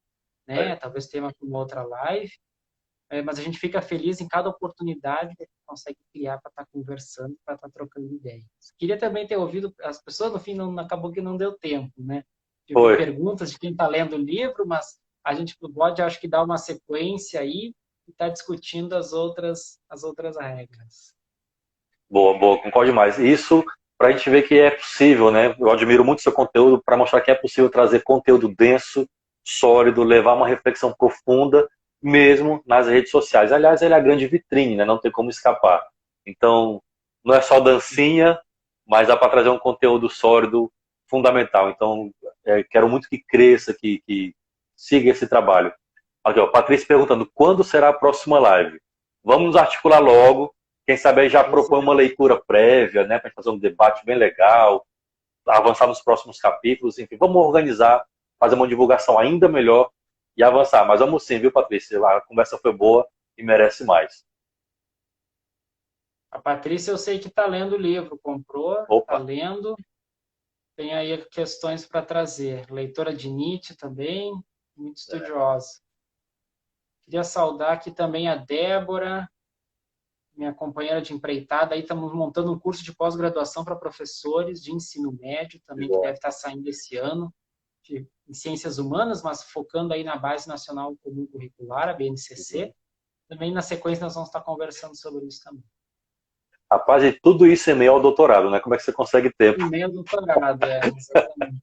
né? Talvez tema para uma outra live. Mas a gente fica feliz em cada oportunidade que a gente consegue criar para estar conversando, para estar trocando ideias. Queria também ter ouvido as pessoas, no fim, não, acabou que não deu tempo, né? De ouvir Foi. perguntas de quem está lendo o livro, mas a gente pode, acho que, dar uma sequência aí e estar discutindo as outras regras. Boa, boa, concordo demais. Isso para a gente ver que é possível, né? Eu admiro muito seu conteúdo para mostrar que é possível trazer conteúdo denso, sólido, levar uma reflexão profunda, mesmo nas redes sociais. Aliás, ele é a grande vitrine, né? Não tem como escapar. Então, não é só dancinha, mas dá para trazer um conteúdo sólido, fundamental. Então, quero muito que cresça, que siga esse trabalho. Aqui, ó, Patrícia perguntando, quando será a próxima live? Vamos nos articular logo. Quem sabe aí já Pois propõe é. uma leitura prévia, né, para fazer um debate bem legal, avançar nos próximos capítulos, enfim, vamos organizar, fazer uma divulgação ainda melhor e avançar. Mas vamos sim, viu, Patrícia? A conversa foi boa e merece mais. A Patrícia, eu sei que está lendo o livro, comprou, está Opa, lendo, tem aí questões para trazer. Leitora de Nietzsche também, muito estudiosa. Queria saudar aqui também a Débora, minha companheira de empreitada. Aí estamos montando um curso de pós-graduação para professores de ensino médio, que também que bom. deve estar saindo esse ano, em ciências humanas, mas focando aí na Base Nacional Comum Curricular, a Uhum. BNCC. Também na sequência nós vamos estar conversando sobre isso também. Rapaz, e tudo isso em meio ao doutorado, né? Como é que você consegue tempo? E-mail doutorado, exatamente.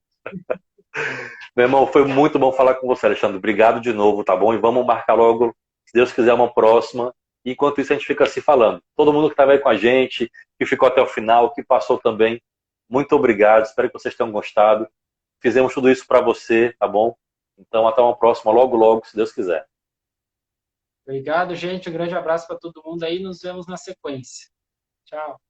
Meu irmão, foi muito bom falar com você, Alexandre. Obrigado de novo, tá bom? E vamos marcar logo, se Deus quiser, uma próxima. Enquanto isso, a gente fica se falando. Todo mundo que estava aí com a gente, que ficou até o final, que passou também, muito obrigado. Espero que vocês tenham gostado. Fizemos tudo isso para você, tá bom? Então, até uma próxima, logo, logo, se Deus quiser. Obrigado, gente. Um grande abraço para todo mundo aí. Nos vemos na sequência. Tchau.